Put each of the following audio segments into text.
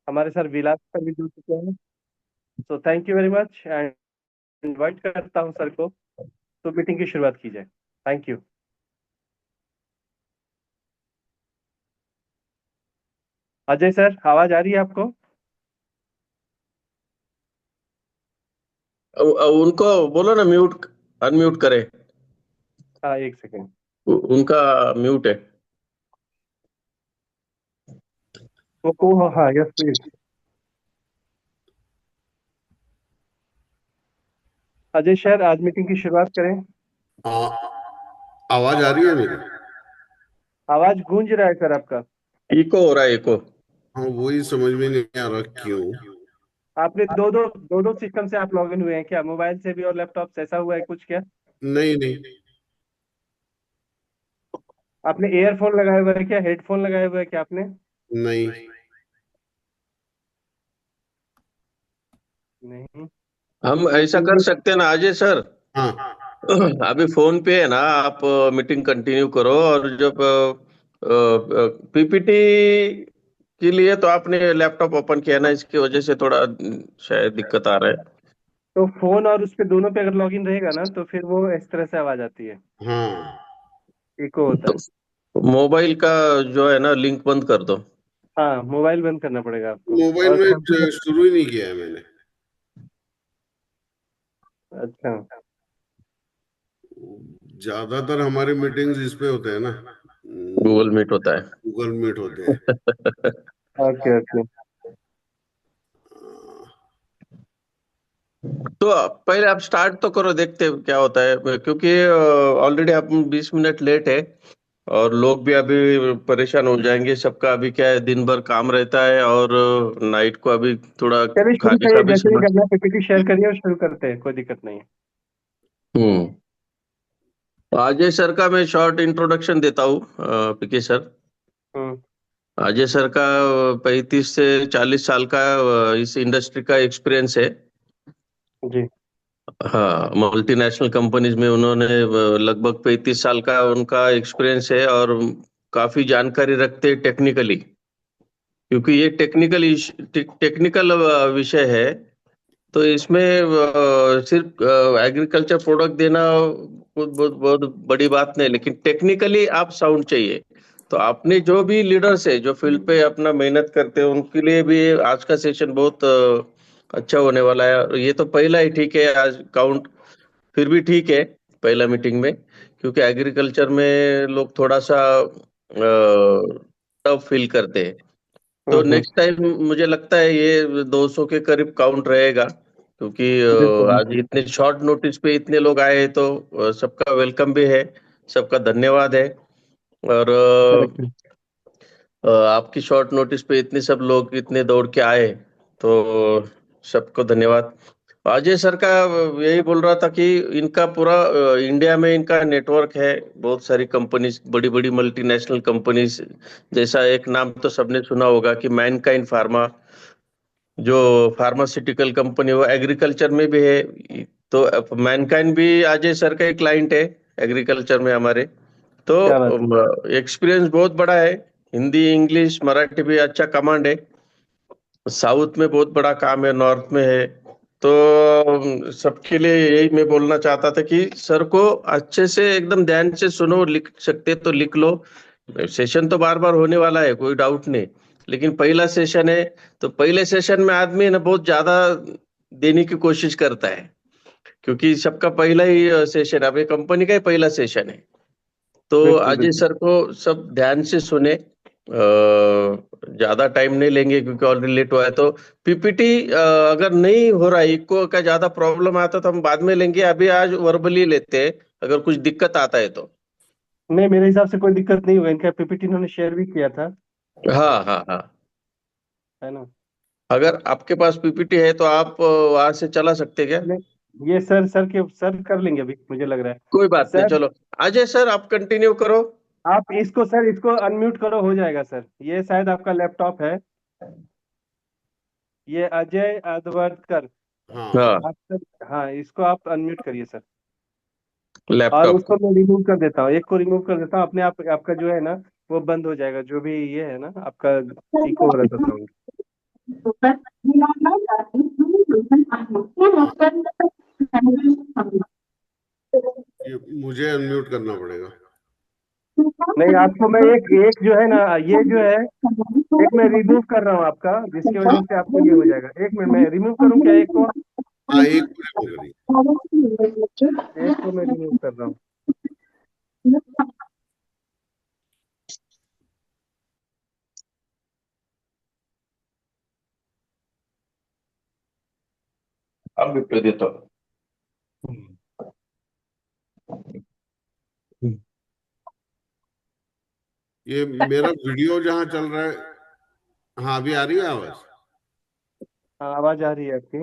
हमारे सर विलास सर भी जुड़ चुके हैं। सो thank you very much and invite करता हूँ सर को, तो मीटिंग की शुरुआत की जाए। Thank you. अजय सर, आवाज आ रही है आपको? उनको बोलो ना म्यूट, अनम्यूट करे। हाँ, एक सेकेंड। उनका म्यूट है। वो हाँ, यस प्लीज। अजय सर, आज मीटिंग की शुरुआत करें। आ, आवाज आ रही है मेरी? आवाज गूंज रहा है सर आपका। इको हो रहा है, इको। हाँ, वही समझ में नहीं आ रहा क्यों। आपने दो दो सिस्टम से आप लॉग इन हुए हैं क्या? मोबाइल से भी और लैपटॉप से, ऐसा हुआ है कुछ क्या? नहीं नहीं। आपने ईयरफोन लगाए हुए है क्या? हेडफोन लगाए हुए है क्या आपने? नहीं। नहीं। हम ऐसा कर सकते हैं ना अजय सर। हाँ। अभी फोन पे है ना, आप मीटिंग कंटिन्यू करो, और जब पीपीटी के लिए तो आपने लैपटॉप ओपन किया ना, इसकी वजह से थोड़ा शायद दिक्कत आ रहा है। तो फोन और उस पे दोनों पे अगर लॉगिन रहेगा ना, तो फिर वो इस तरह से आवाज आती है, हाँ, इको होता तो है। मोबाइल का जो है ना, लिंक बंद कर दो। हाँ, मोबाइल बंद करना पड़ेगा आपको। मोबाइल और में कंप्यूटर। शुरू ही नहीं किया है मैंने। अच्छा। ज्यादातर हमारे मीटिंग्स इस पे होते हैं ना, गूगल मीट होता है। गूगल मीट होते हैं। Okay okay. तो पहले आप स्टार्ट तो करो, देखते हैं क्या होता है, क्योंकि ऑलरेडी आप 20 मिनट लेट है, और लोग भी अभी परेशान हो जाएंगे। सबका अभी क्या है, दिन भर काम रहता है, और नाइट को अभी थोड़ा चलिए शुरू खाने का करिए, भी जैसे भी समय। करना है पीपीटी शेयर करिए और शुरू करते हैं, कोई दिक्कत नहीं है। हम्म। अजय सर का मैं शॉर्ट इंट्रोडक्शन देता हूँ, पीके सर। हम्म। अजय सर का 35 से 40 साल का इस इंडस्ट्री का एक्सपीरियंस है। जी। हाँ, मल्टीनेशनल कंपनीज में उन्होंने लगभग 35 साल का उनका एक्सपीरियंस है, और काफी जानकारी रखते हैं टेक्निकली, क्योंकि ये टेक्निकल विषय है। तो इसमें सिर्फ एग्रीकल्चर प्रोडक्ट देना बहुत बहुत बहुत बड़ी बात नहीं, लेकिन टेक्निकली आप साउंड चाहिए। तो आपने जो भी लीडर्स है, जो फील्ड पे अपना मेहनत करते हैं, उनके लिए भी आज का सेशन बहुत अच्छा होने वाला है। और ये तो पहला ही ठीक है, आज काउंट फिर भी ठीक है, पहला मीटिंग में, क्योंकि एग्रीकल्चर में लोग थोड़ा सा टफ फील करते हैं। तो हम्म। नेक्स्ट टाइम मुझे लगता है ये 200 के करीब काउंट रहेगा, क्योंकि बिल्कुल आज बिल्कुल। इतने शॉर्ट नोटिस पे इतने लोग आए हैं, तो सबका वेलकम भी है, सबका धन्यवाद है। और करेक्ट है। आपकी शॉर्ट नोटिस पे इतने सब लोग इतने दौड़ के आए, तो सबको धन्यवाद। अजय सर का यही बोल रहा था कि इनका पूरा इंडिया में इनका नेटवर्क है, बहुत सारी कंपनीज, बड़ी बड़ी मल्टीनेशनल कंपनीज। जैसा एक नाम तो सबने सुना होगा कि मैनकाइंड फार्मा, जो फार्मास्यूटिकल कंपनी, वो एग्रीकल्चर में भी है। तो मैनकाइंड भी अजय सर का एक क्लाइंट है एग्रीकल्चर में हमारे। तो क्या बात है। एक्सपीरियंस बहुत बड़ा है, हिंदी इंग्लिश मराठी भी अच्छा कमांड है। साउथ में बहुत बड़ा काम है, नॉर्थ में है। तो सबके लिए यही मैं बोलना चाहता था कि सर को अच्छे से एकदम ध्यान से सुनो, लिख सकते तो लिख लो। सेशन तो बार बार होने वाला है, कोई डाउट नहीं, लेकिन पहला सेशन है, तो पहले सेशन में आदमी ना बहुत ज्यादा देने की कोशिश करता है, क्योंकि सबका पहला ही सेशन, अब ये कंपनी का ही पहला सेशन है। तो बिल्कुल अजय बिल्कुल। सर को सब ध्यान से सुने, ज्यादा टाइम नहीं लेंगे, क्योंकि ऑलरेडी लेट हुआ है। तो पीपीटी अगर नहीं हो रहा है, इको का ज्यादा प्रॉब्लम आता तो हम बाद में लेंगे, अभी आज वर्बली लेते हैं, अगर कुछ दिक्कत आता है तो। नहीं, मेरे हिसाब से कोई दिक्कत नहीं हुआ, इनका पीपीटी इन्होंने शेयर भी किया था, हाँ हाँ हाँ। है ना? अगर आपके पास पीपीटी है तो आप वहां से चला सकते हैं क्या? नहीं, ये सर कर लेंगे अभी, मुझे लग रहा है। कोई बात नहीं, सर, चलो अजय सर आप कंटिन्यू करो। आप इसको, सर इसको अनम्यूट करो, हो जाएगा सर। ये शायद आपका लैपटॉप है, ये अजय अद्वर्तकर। हाँ। हाँ, आप सर, हाँ, इसको आप अनम्यूट करिए सर। और लैपटॉप उसको को। मैं रिमूव कर देता हूँ, एक को रिमूव कर देता हूँ अपने आप, आपका जो है ना वो बंद हो जाएगा, जो भी ये है ना आपका, इको हो रहा था साउंड। म्यूट करना पड़ेगा। नहीं, आपको मैं एक एक जो है ना, ये जो है, एक मैं रिमूव कर रहा हूँ आपका, जिसकी वजह से आपको ये हो जाएगा। एक मिनट, मैं रिमूव करूँ क्या एक को? हाँ, एक को रिमूव करिए। एक को मैं रिमूव कर रहा हूँ। अब रिप्लाई देता हूँ। ये मेरा वीडियो जहाँ चल रहा है, हाँ अभी आ रही है आवाज, हाँ, आवाज आ रही है आपकी।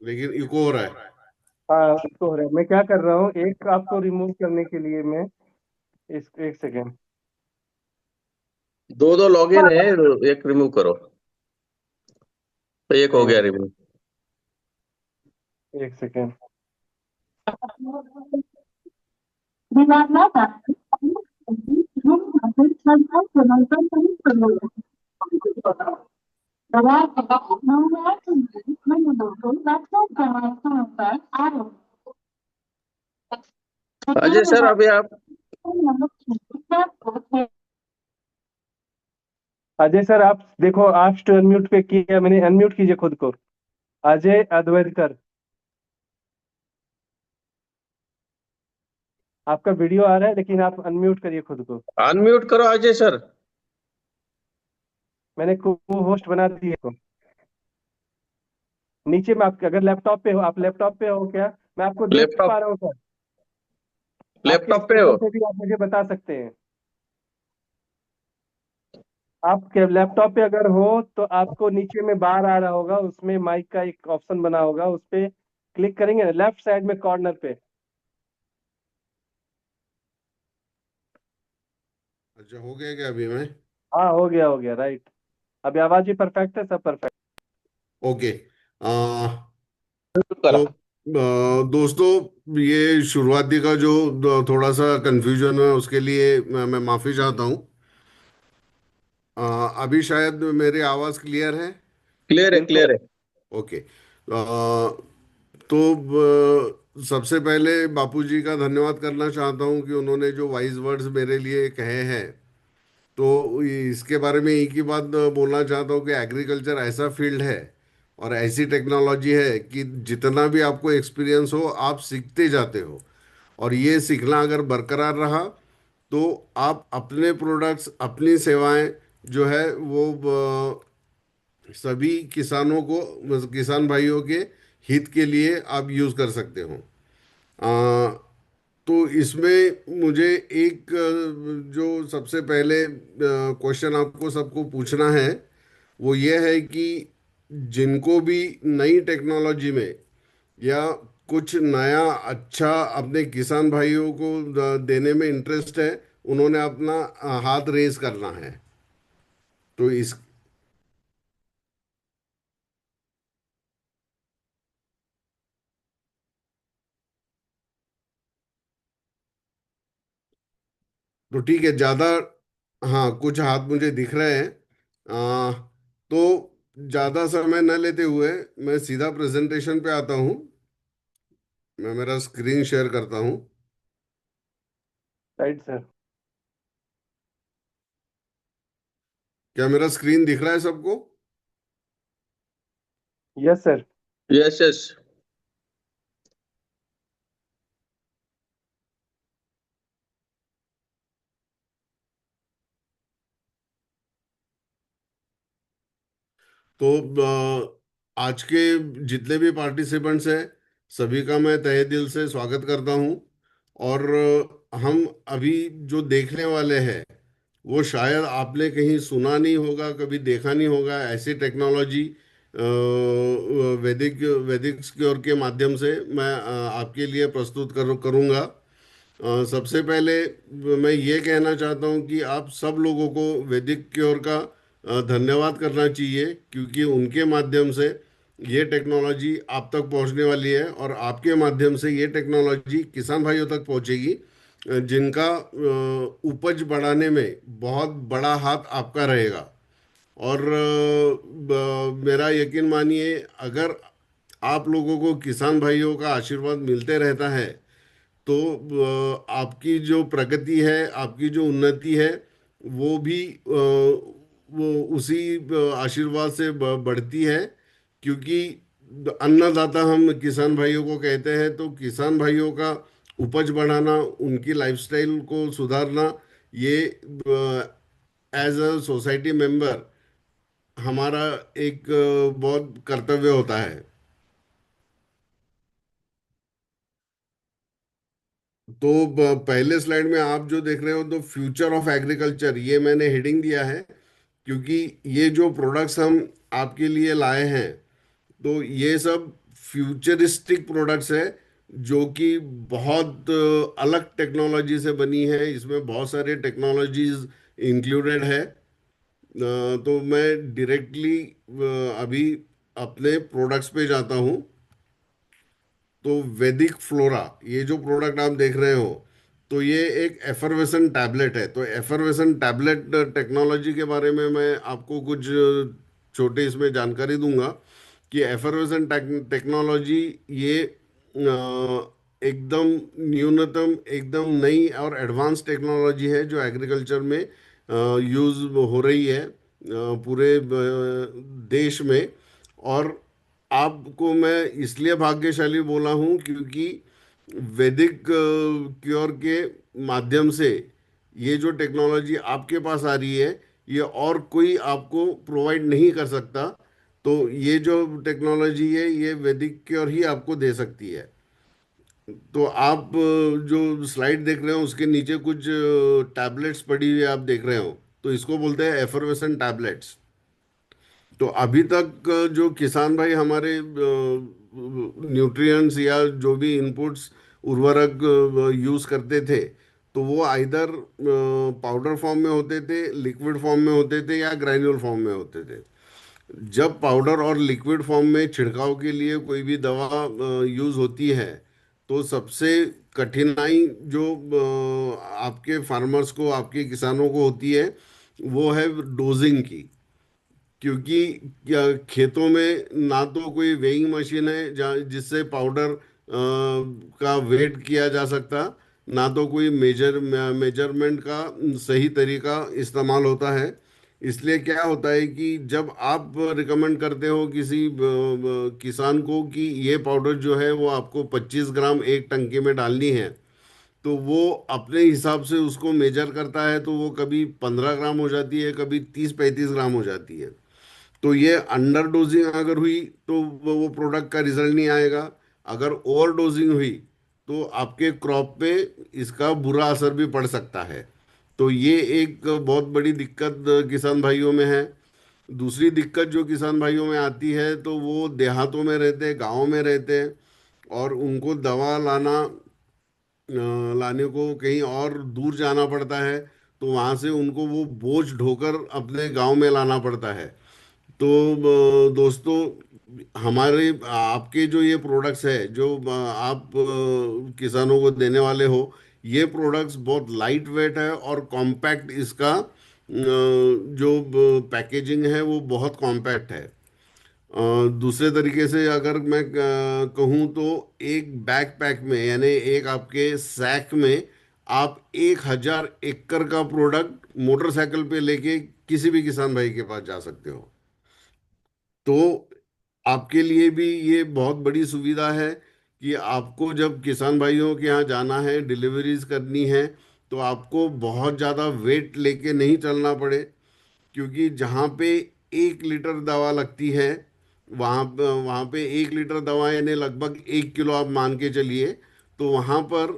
लेकिन इको हो रहा है। हाँ, इसको हो रहा है। मैं क्या कर रहा हूँ, एक आपको रिमूव करने के लिए मैं इस एक सेकेंड। दो दो लॉगिन है, एक रिमूव करो। तो एक हो गया रिमूव। एक सेकेंड। अजय सर, अभी आप अजय सर, आप देखो, आप टू अनम्यूट पे किया मैंने, अनम्यूट कीजिए खुद को। अजय अद्वैतकर, आपका वीडियो आ रहा है लेकिन आप अनम्यूट करिए खुद को। अनम्यूट करो अजय सर। मैंने को होस्ट बना दिए को। नीचे में आपके, अगर लैपटॉप पे हो, आप लैपटॉप पे हो क्या? मैं आपको देख पा लैपटॉप रहा हूँ सर। आपके लैपटॉप पे हो? स्क्रीन पे भी आप मुझे बता सकते हैं। आपके लैपटॉप पे अगर हो तो आपको नीचे में बार आ रहा होगा, उसमें माइक का एक ऑप्शन बना होगा, उस पे क्लिक करेंगे ना, लेफ्ट साइड में कॉर्नर पे। अच्छा, हो गया क्या अभी में? हाँ, हो गया, हो गया, राइट। अभी आवाज भी परफेक्ट है, सब परफेक्ट। ओके। करा। तो दोस्तों, ये शुरुआती का जो थोड़ा सा कंफ्यूजन है उसके लिए मैं माफी चाहता हूँ। अभी शायद मेरी आवाज़ क्लियर है। क्लियर है, बिल्कुल। क्लियर है। ओके। तो सबसे पहले बापूजी का धन्यवाद करना चाहता हूँ कि उन्होंने जो वाइज वर्ड्स मेरे लिए कहे हैं। तो इसके बारे में एक ही बात बोलना चाहता हूँ कि एग्रीकल्चर ऐसा फील्ड है और ऐसी टेक्नोलॉजी है कि जितना भी आपको एक्सपीरियंस हो आप सीखते जाते हो। और ये सीखना अगर बरकरार रहा तो आप अपने प्रोडक्ट्स, अपनी सेवाएं जो है वो सभी किसानों को, किसान भाइयों के हित के लिए आप यूज़ कर सकते हो। आ, तो इसमें मुझे एक जो सबसे पहले क्वेश्चन आपको सबको पूछना है वो ये है कि जिनको भी नई टेक्नोलॉजी में या कुछ नया अच्छा अपने किसान भाइयों को देने में इंटरेस्ट है, उन्होंने अपना हाथ रेज करना है। तो इस तो ठीक है, ज़्यादा, हाँ कुछ हाथ मुझे दिख रहे हैं। तो ज़्यादा समय न लेते हुए मैं सीधा प्रेजेंटेशन पे आता हूँ। मैं मेरा स्क्रीन शेयर करता हूँ। Right sir. क्या मेरा स्क्रीन दिख रहा है सबको? Yes sir. Yes yes. तो आज के जितने भी पार्टिसिपेंट्स हैं सभी का मैं तहे दिल से स्वागत करता हूँ। और हम अभी जो देखने वाले हैं वो शायद आपने कहीं सुना नहीं होगा, कभी देखा नहीं होगा। ऐसी टेक्नोलॉजी वैदिक वैदिक क्योर के माध्यम से मैं आपके लिए प्रस्तुत करूँगा। सबसे पहले मैं ये कहना चाहता हूँ कि आप सब लोगों को वैदिक क्योर का धन्यवाद करना चाहिए, क्योंकि उनके माध्यम से ये टेक्नोलॉजी आप तक पहुँचने वाली है और आपके माध्यम से ये टेक्नोलॉजी किसान भाइयों तक पहुँचेगी, जिनका उपज बढ़ाने में बहुत बड़ा हाथ आपका रहेगा। और मेरा यकीन मानिए, अगर आप लोगों को किसान भाइयों का आशीर्वाद मिलते रहता है तो आपकी जो प्रगति है, आपकी जो उन्नति है, वो भी वो उसी आशीर्वाद से बढ़ती है। क्योंकि अन्नदाता हम किसान भाइयों को कहते हैं, तो किसान भाइयों का उपज बढ़ाना, उनकी लाइफस्टाइल को सुधारना, ये एज अ सोसाइटी मेंबर हमारा एक बहुत कर्तव्य होता है। तो पहले स्लाइड में आप जो देख रहे हो, तो फ्यूचर ऑफ एग्रीकल्चर, ये मैंने हेडिंग दिया है, क्योंकि ये जो प्रोडक्ट्स हम आपके लिए लाए हैं, तो ये सब फ्यूचरिस्टिक प्रोडक्ट्स है, जो कि बहुत अलग टेक्नोलॉजी से बनी है। इसमें बहुत सारे टेक्नोलॉजीज इंक्लूडेड है। तो मैं डायरेक्टली अभी अपने प्रोडक्ट्स पे जाता हूँ। तो वैदिक फ्लोरा, ये जो प्रोडक्ट आप देख रहे हो, तो ये एक एफरवेसन टैबलेट है। तो एफरवेसन टैबलेट टेक्नोलॉजी के बारे में मैं आपको कुछ छोटे इसमें जानकारी दूंगा कि एफरवेसन टेक्नोलॉजी ये एकदम न्यूनतम, एकदम नई और एडवांस टेक्नोलॉजी है, जो एग्रीकल्चर में यूज़ हो रही है पूरे देश में। और आपको मैं इसलिए भाग्यशाली बोला हूँ, क्योंकि वैदिक क्योर के माध्यम से ये जो टेक्नोलॉजी आपके पास आ रही है, ये और कोई आपको प्रोवाइड नहीं कर सकता। तो ये जो टेक्नोलॉजी है, ये वैदिक क्योर ही आपको दे सकती है। तो आप जो स्लाइड देख रहे हो, उसके नीचे कुछ टैबलेट्स पड़ी हुई आप देख रहे हो, तो इसको बोलते हैं एफरवेसन टैबलेट्स। तो अभी तक जो किसान भाई हमारे न्यूट्रिएंट्स या जो भी इनपुट्स, उर्वरक यूज करते थे, तो वो आइदर पाउडर फॉर्म में होते थे, लिक्विड फॉर्म में होते थे, या ग्रैन्युल फॉर्म में होते थे। जब पाउडर और लिक्विड फॉर्म में छिड़काव के लिए कोई भी दवा यूज होती है, तो सबसे कठिनाई जो आपके फार्मर्स को, आपके किसानों को होती है, वो है डोजिंग की। क्योंकि क्या, खेतों में ना तो कोई वेइंग मशीन है जहाँ जिससे पाउडर का वेट किया जा सकता, ना तो कोई मेजरमेंट का सही तरीका इस्तेमाल होता है। इसलिए क्या होता है कि जब आप रिकमेंड करते हो किसी किसान को कि ये पाउडर जो है वो आपको 25 ग्राम एक टंकी में डालनी है, तो वो अपने हिसाब से उसको मेजर करता है, तो वो कभी 15 ग्राम हो जाती है, कभी 30-35 ग्राम हो जाती है। तो ये अंडर डोजिंग अगर हुई, तो वो प्रोडक्ट का रिजल्ट नहीं आएगा। अगर ओवर डोजिंग हुई, तो आपके क्रॉप पे इसका बुरा असर भी पड़ सकता है। तो ये एक बहुत बड़ी दिक्कत किसान भाइयों में है। दूसरी दिक्कत जो किसान भाइयों में आती है, तो वो देहातों में रहते हैं, गाँव में रहते हैं, और उनको दवा लाने को कहीं और दूर जाना पड़ता है। तो वहाँ से उनको वो बोझ ढोकर अपने गांव में लाना पड़ता है। तो दोस्तों, हमारे आपके जो ये प्रोडक्ट्स है, जो आप किसानों को देने वाले हो, ये प्रोडक्ट्स बहुत लाइट वेट है और कॉम्पैक्ट, इसका जो पैकेजिंग है वो बहुत कॉम्पैक्ट है। दूसरे तरीके से अगर मैं कहूँ, तो एक बैकपैक में, यानी एक आपके सैक में, आप 1,000 एकड़ का प्रोडक्ट मोटरसाइकिल पे लेके किसी भी किसान भाई के पास जा सकते हो। तो आपके लिए भी ये बहुत बड़ी सुविधा है कि आपको जब किसान भाइयों के यहाँ जाना है, डिलीवरीज करनी है, तो आपको बहुत ज़्यादा वेट लेके नहीं चलना पड़े। क्योंकि जहाँ पे 1 लीटर दवा लगती है, वहाँ पे 1 लीटर दवा यानी लगभग 1 किलो आप मान के चलिए। तो वहाँ पर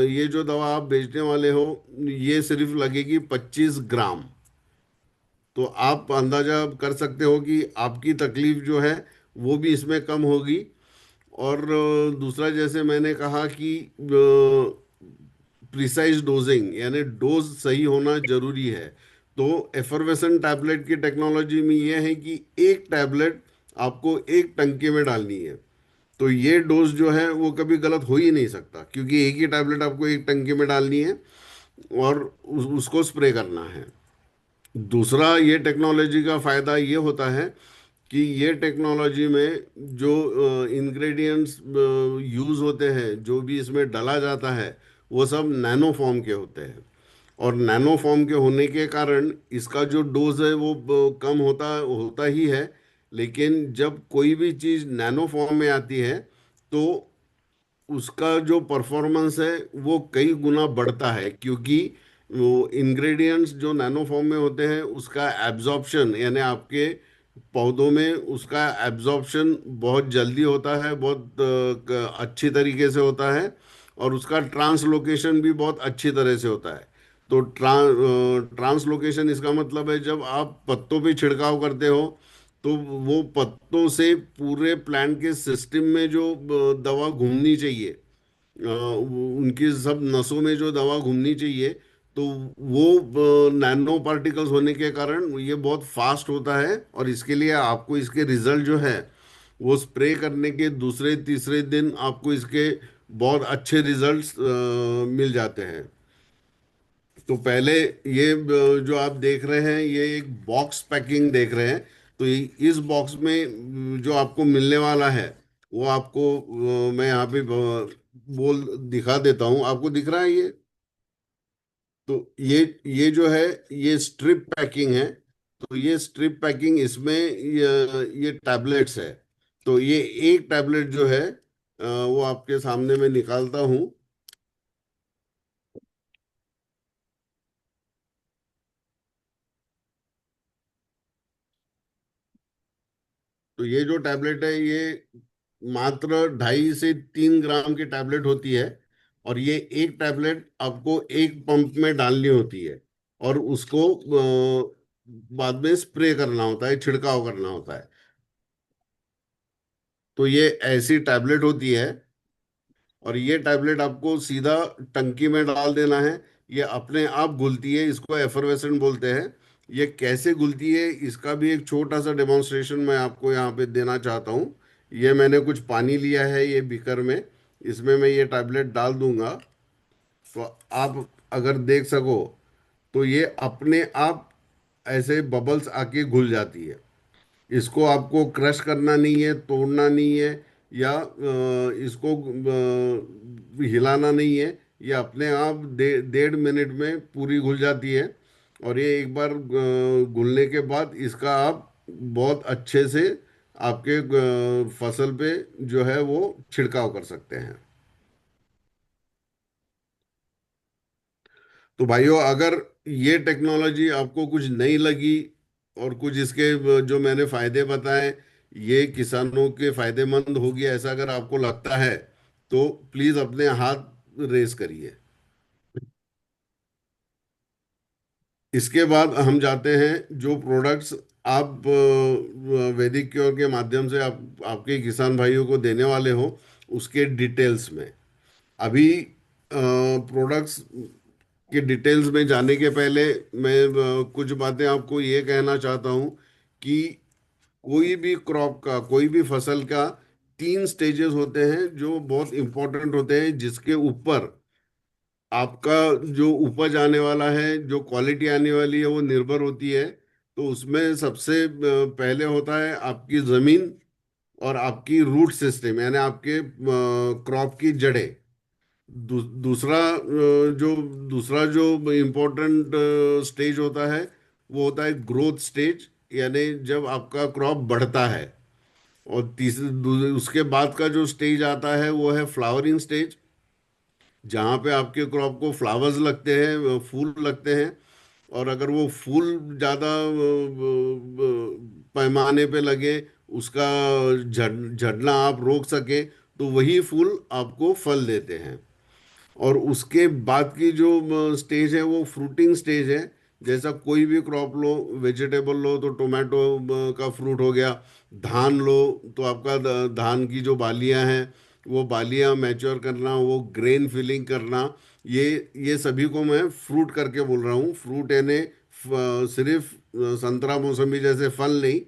ये जो दवा आप बेचने वाले हो, ये सिर्फ लगेगी 25 ग्राम। तो आप अंदाजा कर सकते हो कि आपकी तकलीफ जो है वो भी इसमें कम होगी। और दूसरा, जैसे मैंने कहा कि प्रिसाइज डोजिंग, यानी डोज सही होना जरूरी है। तो एफरवेसन टैबलेट की टेक्नोलॉजी में ये है कि एक टैबलेट आपको एक टंकी में डालनी है। तो ये डोज जो है वो कभी गलत हो ही नहीं सकता, क्योंकि एक ही टैबलेट आपको एक टंकी में डालनी है और उसको स्प्रे करना है। दूसरा, ये टेक्नोलॉजी का फायदा ये होता है कि ये टेक्नोलॉजी में जो इंग्रेडिएंट्स यूज होते हैं, जो भी इसमें डाला जाता है, वो सब नैनो फॉर्म के होते हैं। और नैनो फॉर्म के होने के कारण इसका जो डोज है वो कम होता होता ही है। लेकिन जब कोई भी चीज़ नैनो फॉर्म में आती है तो उसका जो परफॉर्मेंस है वो कई गुना बढ़ता है, क्योंकि वो इंग्रेडिएंट्स जो नैनो फॉर्म में होते हैं उसका एब्जॉर्प्शन, यानी आपके पौधों में उसका एब्जॉर्प्शन बहुत जल्दी होता है, बहुत अच्छी तरीके से होता है। और उसका ट्रांसलोकेशन भी बहुत अच्छी तरह से होता है। तो ट्रांसलोकेशन इसका मतलब है जब आप पत्तों पे छिड़काव करते हो तो वो पत्तों से पूरे प्लांट के सिस्टम में जो दवा घूमनी चाहिए, उनकी सब नसों में जो दवा घूमनी चाहिए, तो वो नैनो पार्टिकल्स होने के कारण ये बहुत फास्ट होता है। और इसके लिए आपको इसके रिजल्ट जो है वो स्प्रे करने के दूसरे तीसरे दिन आपको इसके बहुत अच्छे रिजल्ट्स मिल जाते हैं। तो पहले ये जो आप देख रहे हैं ये एक बॉक्स पैकिंग देख रहे हैं। तो इस बॉक्स में जो आपको मिलने वाला है वो आपको मैं यहाँ पे बोल दिखा देता हूँ, आपको दिख रहा है ये। तो ये जो है ये स्ट्रिप पैकिंग है। तो ये स्ट्रिप पैकिंग, इसमें ये टैबलेट्स है। तो ये एक टैबलेट जो है वो आपके सामने मैं निकालता हूँ। तो ये जो टैबलेट है ये मात्र 2.5 से 3 ग्राम की टैबलेट होती है। और ये एक टैबलेट आपको एक पंप में डालनी होती है और उसको बाद में स्प्रे करना होता है, छिड़काव करना होता है। तो ये ऐसी टैबलेट होती है और ये टैबलेट आपको सीधा टंकी में डाल देना है। ये अपने आप घुलती है, इसको एफरवेसेंट बोलते हैं। ये कैसे घुलती है इसका भी एक छोटा सा डेमोन्स्ट्रेशन मैं आपको यहाँ पे देना चाहता हूँ। ये मैंने कुछ पानी लिया है ये बीकर में, इसमें मैं ये टैबलेट डाल दूंगा। तो आप अगर देख सको तो ये अपने आप ऐसे बबल्स आके घुल जाती है। इसको आपको क्रश करना नहीं है, तोड़ना नहीं है, या इसको हिलाना नहीं है। ये अपने आप 1.5 मिनट में पूरी घुल जाती है। और ये एक बार घुलने के बाद इसका आप बहुत अच्छे से आपके फसल पे जो है वो छिड़काव कर सकते हैं। तो भाइयों, अगर ये टेक्नोलॉजी आपको कुछ नई लगी और कुछ इसके जो मैंने फायदे बताए ये किसानों के फायदेमंद होगी, ऐसा अगर आपको लगता है तो प्लीज अपने हाथ रेस करिए। इसके बाद हम जाते हैं जो प्रोडक्ट्स आप वैदिक क्योर के माध्यम से आप आपके किसान भाइयों को देने वाले हो उसके डिटेल्स में। अभी प्रोडक्ट्स के डिटेल्स में जाने के पहले मैं कुछ बातें आपको ये कहना चाहता हूँ कि कोई भी क्रॉप का, कोई भी फसल का 3 स्टेजेस होते हैं जो बहुत इंपॉर्टेंट होते हैं, जिसके ऊपर आपका जो उपज आने वाला है, जो क्वालिटी आने वाली है वो निर्भर होती है। तो उसमें सबसे पहले होता है आपकी जमीन और आपकी रूट सिस्टम, यानी आपके क्रॉप की जड़ें। जो दूसरा जो इम्पोर्टेंट स्टेज होता है वो होता है ग्रोथ स्टेज, यानी जब आपका क्रॉप बढ़ता है। और उसके बाद का जो स्टेज आता है वो है फ्लावरिंग स्टेज, जहाँ पे आपके क्रॉप को फ्लावर्स लगते हैं, फूल लगते हैं। और अगर वो फूल ज़्यादा पैमाने पे लगे, उसका झड़ना आप रोक सके, तो वही फूल आपको फल देते हैं। और उसके बाद की जो स्टेज है वो फ्रूटिंग स्टेज है। जैसा कोई भी क्रॉप लो, वेजिटेबल लो तो टोमेटो का फ्रूट हो गया, धान लो तो आपका धान की जो बालियां हैं वो बालियां मैच्योर करना, वो ग्रेन फिलिंग करना, ये ये सभी को मैं फ्रूट करके बोल रहा हूँ। फ्रूट यानी सिर्फ संतरा मौसमी जैसे फल नहीं,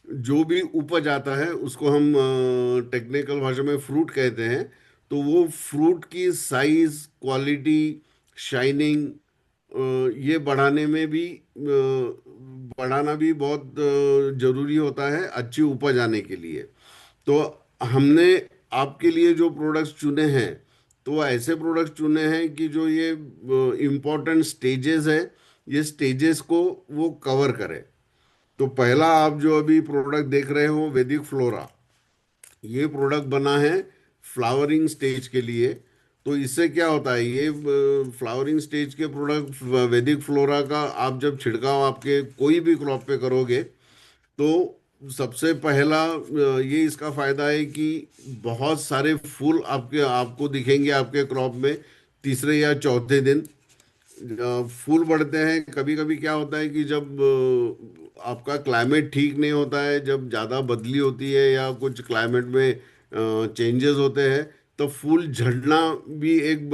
जो भी उपज आता है उसको हम टेक्निकल भाषा में फ्रूट कहते हैं। तो वो फ्रूट की साइज, क्वालिटी, शाइनिंग ये बढ़ाने में भी बढ़ाना भी बहुत जरूरी होता है अच्छी उपज आने के लिए। तो हमने आपके लिए जो प्रोडक्ट्स चुने हैं, तो ऐसे प्रोडक्ट्स चुने हैं कि जो ये इम्पोर्टेंट स्टेजेस है, ये स्टेजेस को वो कवर करे। तो पहला आप जो अभी प्रोडक्ट देख रहे हो वैदिक फ्लोरा, ये प्रोडक्ट बना है फ्लावरिंग स्टेज के लिए। तो इससे क्या होता है, ये फ्लावरिंग स्टेज के प्रोडक्ट वैदिक फ्लोरा का आप जब छिड़काव आपके कोई भी क्रॉप पे करोगे, तो सबसे पहला ये इसका फायदा है कि बहुत सारे फूल आपके आपको दिखेंगे आपके क्रॉप में तीसरे या चौथे दिन। फूल बढ़ते हैं। कभी कभी क्या होता है कि जब आपका क्लाइमेट ठीक नहीं होता है, जब ज़्यादा बदली होती है या कुछ क्लाइमेट में चेंजेस होते हैं, तो फूल झड़ना भी एक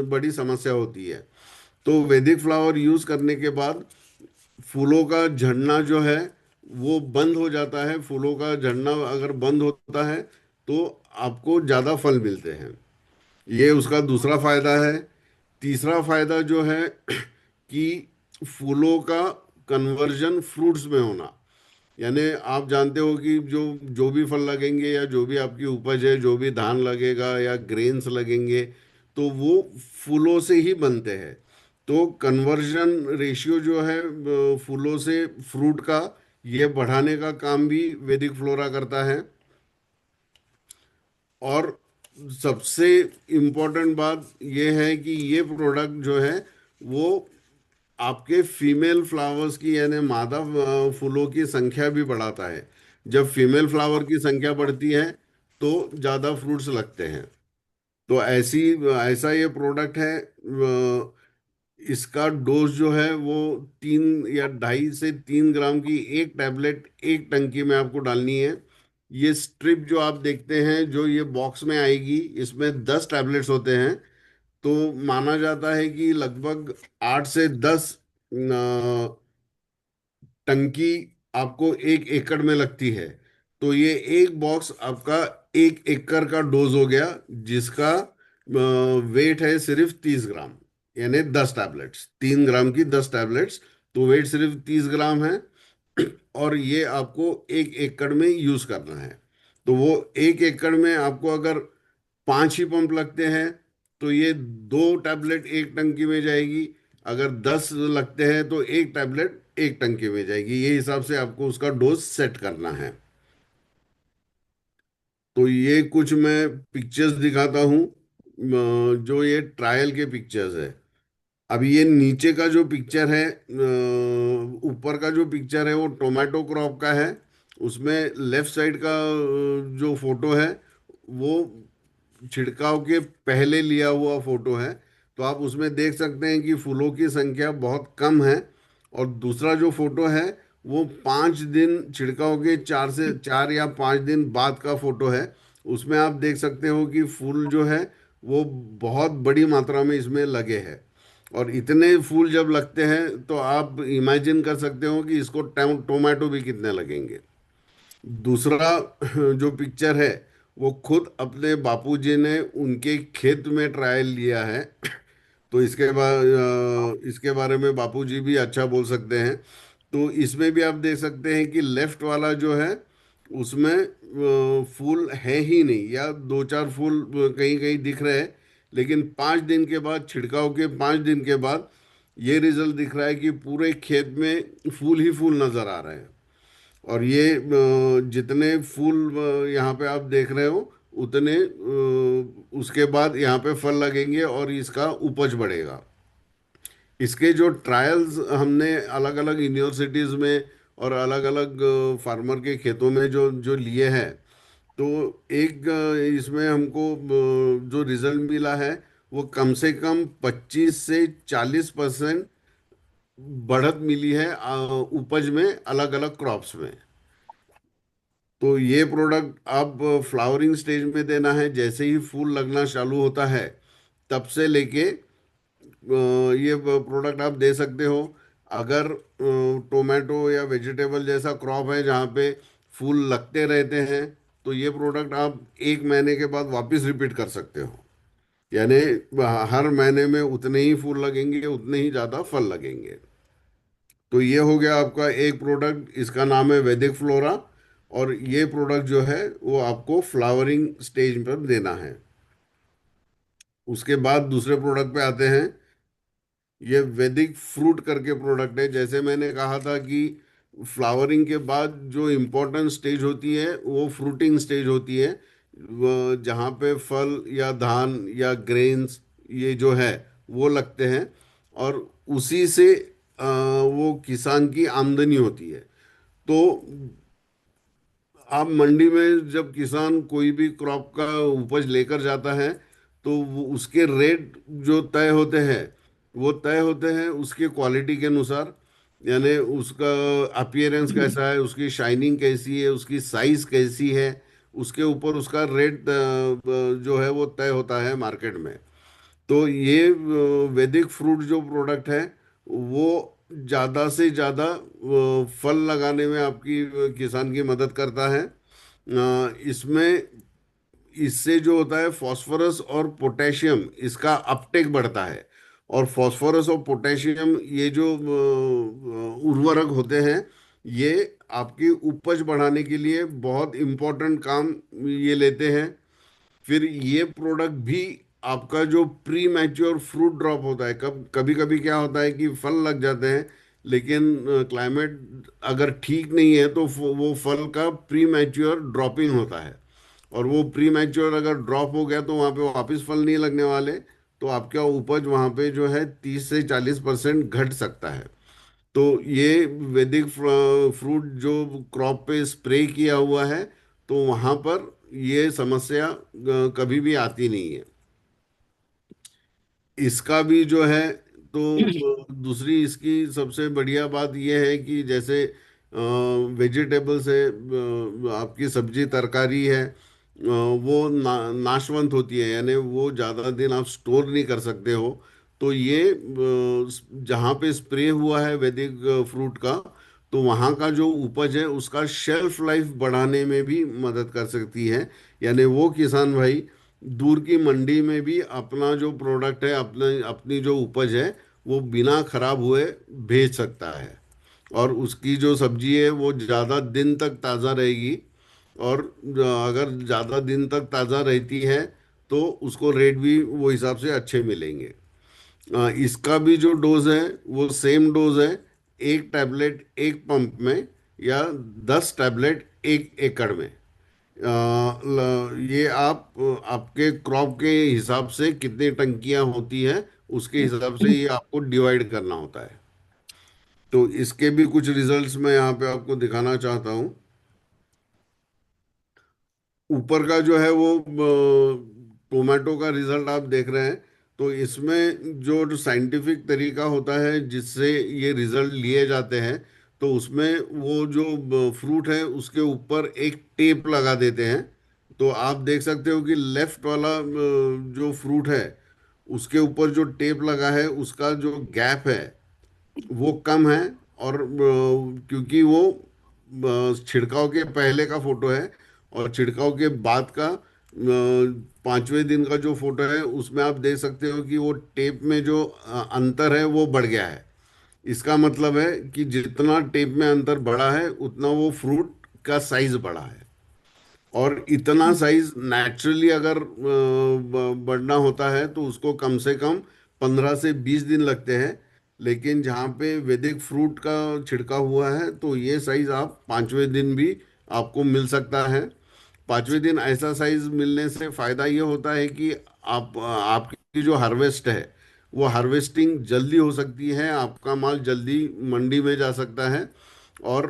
बड़ी समस्या होती है। तो वैदिक फ्लावर यूज़ करने के बाद फूलों का झड़ना जो है वो बंद हो जाता है। फूलों का झड़ना अगर बंद होता है तो आपको ज़्यादा फल मिलते हैं। ये उसका दूसरा फायदा है। तीसरा फायदा जो है कि फूलों का कन्वर्जन फ्रूट्स में होना। यानी आप जानते हो कि जो जो भी फल लगेंगे या जो भी आपकी उपज है, जो भी धान लगेगा या ग्रेन्स लगेंगे, तो वो फूलों से ही बनते हैं। तो कन्वर्जन रेशियो जो है फूलों से फ्रूट का, ये बढ़ाने का काम भी वैदिक फ्लोरा करता है। और सबसे इम्पोर्टेंट बात यह है कि ये प्रोडक्ट जो है वो आपके फीमेल फ्लावर्स की यानी मादा फूलों की संख्या भी बढ़ाता है। जब फीमेल फ्लावर की संख्या बढ़ती है तो ज़्यादा फ्रूट्स लगते हैं। तो ऐसा ये प्रोडक्ट है। इसका डोज जो है वो 3 या 2.5 से 3 ग्राम की एक टैबलेट एक टंकी में आपको डालनी है। ये स्ट्रिप जो आप देखते हैं जो ये बॉक्स में आएगी, इसमें 10 टैबलेट्स होते हैं। तो माना जाता है कि लगभग 8 से 10 टंकी आपको 1 एकड़ में लगती है। तो ये एक बॉक्स आपका 1 एकड़ का डोज हो गया, जिसका वेट है सिर्फ 30 ग्राम। यानी 10 टैबलेट्स, 3 ग्राम की 10 टैबलेट्स, तो वेट सिर्फ 30 ग्राम है। और ये आपको 1 एकड़ में यूज करना है। तो वो 1 एकड़ में आपको अगर 5 ही पंप लगते हैं तो ये 2 टैबलेट एक टंकी में जाएगी। अगर 10 लगते हैं तो एक टैबलेट एक टंकी में जाएगी। ये हिसाब से आपको उसका डोज सेट करना है। तो ये कुछ मैं पिक्चर्स दिखाता हूँ, जो ये ट्रायल के पिक्चर्स है। अभी ये नीचे का जो पिक्चर है, ऊपर का जो पिक्चर है वो टोमेटो क्रॉप का है। उसमें लेफ्ट साइड का जो फोटो है वो छिड़काव के पहले लिया हुआ फोटो है। तो आप उसमें देख सकते हैं कि फूलों की संख्या बहुत कम है। और दूसरा जो फोटो है वो 5 दिन छिड़काव के 4 या 5 दिन बाद का फोटो है। उसमें आप देख सकते हो कि फूल जो है वो बहुत बड़ी मात्रा में इसमें लगे हैं। और इतने फूल जब लगते हैं तो आप इमेजिन कर सकते हो कि इसको टोमेटो भी कितने लगेंगे। दूसरा जो पिक्चर है वो खुद अपने बापूजी ने उनके खेत में ट्रायल लिया है। तो इसके बारे में बापूजी भी अच्छा बोल सकते हैं। तो इसमें भी आप देख सकते हैं कि लेफ्ट वाला जो है उसमें फूल है ही नहीं, या 2 4 फूल कहीं कहीं दिख रहे हैं। लेकिन 5 दिन के बाद, छिड़काव के 5 दिन के बाद, ये रिजल्ट दिख रहा है कि पूरे खेत में फूल ही फूल नजर आ रहे हैं। और ये जितने फूल यहाँ पे आप देख रहे हो उतने उसके बाद यहाँ पे फल लगेंगे और इसका उपज बढ़ेगा। इसके जो ट्रायल्स हमने अलग अलग यूनिवर्सिटीज़ में और अलग अलग फार्मर के खेतों में जो जो लिए हैं, तो एक इसमें हमको जो रिजल्ट मिला है वो कम से कम 25 से 40% बढ़त मिली है उपज में अलग अलग क्रॉप्स में। तो ये प्रोडक्ट आप फ्लावरिंग स्टेज में देना है। जैसे ही फूल लगना चालू होता है तब से लेके ये प्रोडक्ट आप दे सकते हो। अगर टोमेटो या वेजिटेबल जैसा क्रॉप है जहाँ पे फूल लगते रहते हैं, तो ये प्रोडक्ट आप 1 महीने के बाद वापस रिपीट कर सकते हो। यानी हर महीने में उतने ही फूल लगेंगे, उतने ही ज्यादा फल लगेंगे। तो ये हो गया आपका एक प्रोडक्ट, इसका नाम है वैदिक फ्लोरा। और ये प्रोडक्ट जो है वो आपको फ्लावरिंग स्टेज पर देना है। उसके बाद दूसरे प्रोडक्ट पे आते हैं। ये वैदिक फ्रूट करके प्रोडक्ट है। जैसे मैंने कहा था कि फ्लावरिंग के बाद जो इम्पोर्टेंट स्टेज होती है वो फ्रूटिंग स्टेज होती है, जहाँ पे फल या धान या ग्रेन्स ये जो है वो लगते हैं। और उसी से वो किसान की आमदनी होती है। तो आप मंडी में जब किसान कोई भी क्रॉप का उपज लेकर जाता है, तो उसके रेट जो तय होते हैं वो तय होते हैं उसके क्वालिटी के अनुसार। यानी उसका अपीयरेंस कैसा है, उसकी शाइनिंग कैसी है, उसकी साइज कैसी है, उसके ऊपर उसका रेट जो है वो तय होता है मार्केट में। तो ये वैदिक फ्रूट जो प्रोडक्ट है वो ज़्यादा से ज़्यादा फल लगाने में आपकी किसान की मदद करता है। इसमें इससे जो होता है फास्फोरस और पोटेशियम इसका अपटेक बढ़ता है। और फास्फोरस और पोटेशियम ये जो उर्वरक होते हैं, ये आपकी उपज बढ़ाने के लिए बहुत इम्पोर्टेंट काम ये लेते हैं। फिर ये प्रोडक्ट भी आपका जो प्री मैच्योर फ्रूट ड्रॉप होता है, कभी कभी क्या होता है कि फल लग जाते हैं, लेकिन क्लाइमेट अगर ठीक नहीं है तो वो फल का प्री मैच्योर ड्रॉपिंग होता है। और वो प्री मैच्योर अगर ड्रॉप हो गया तो वहाँ पे वापस फल नहीं लगने वाले। तो आपका उपज वहाँ पे जो है 30 से 40% घट सकता है। तो ये वैदिक फ्रूट जो क्रॉप पे स्प्रे किया हुआ है, तो वहाँ पर ये समस्या कभी भी आती नहीं है। इसका भी जो है तो दूसरी इसकी सबसे बढ़िया बात यह है कि जैसे वेजिटेबल्स है, आपकी सब्जी तरकारी है, वो नाशवंत होती है, यानी वो ज़्यादा दिन आप स्टोर नहीं कर सकते हो। तो ये जहाँ पे स्प्रे हुआ है वैदिक फ्रूट का, तो वहाँ का जो उपज है उसका शेल्फ लाइफ बढ़ाने में भी मदद कर सकती है। यानी वो किसान भाई दूर की मंडी में भी अपना जो प्रोडक्ट है, अपने अपनी जो उपज है वो बिना खराब हुए भेज सकता है। और उसकी जो सब्जी है वो ज़्यादा दिन तक ताज़ा रहेगी। और अगर ज़्यादा दिन तक ताज़ा रहती है तो उसको रेट भी वो हिसाब से अच्छे मिलेंगे। इसका भी जो डोज है वो सेम डोज है, एक टैबलेट एक पंप में या 10 टैबलेट 1 एकड़ में। ये आप आपके क्रॉप के हिसाब से कितनी टंकियां होती है उसके हिसाब से ये आपको डिवाइड करना होता है। तो इसके भी कुछ रिजल्ट्स मैं यहाँ पे आपको दिखाना चाहता हूँ। ऊपर का जो है वो टोमेटो का रिजल्ट आप देख रहे हैं। तो इसमें जो साइंटिफिक तरीका होता है जिससे ये रिजल्ट लिए जाते हैं, तो उसमें वो जो फ्रूट है उसके ऊपर एक टेप लगा देते हैं। तो आप देख सकते हो कि लेफ्ट वाला जो फ्रूट है उसके ऊपर जो टेप लगा है उसका जो गैप है वो कम है। और क्योंकि वो छिड़काव के पहले का फोटो है, और छिड़काव के बाद का 5वें दिन का जो फोटो है उसमें आप देख सकते हो कि वो टेप में जो अंतर है वो बढ़ गया है। इसका मतलब है कि जितना टेप में अंतर बढ़ा है उतना वो फ्रूट का साइज बढ़ा है। और इतना साइज नेचुरली अगर बढ़ना होता है तो उसको कम से कम 15 से 20 दिन लगते हैं। लेकिन जहाँ पे वैदिक फ्रूट का छिड़काव हुआ है तो ये साइज आप 5वें दिन भी आपको मिल सकता है। 5वें दिन ऐसा साइज मिलने से फायदा ये होता है कि आप आपकी जो हार्वेस्ट है वो हार्वेस्टिंग जल्दी हो सकती है, आपका माल जल्दी मंडी में जा सकता है। और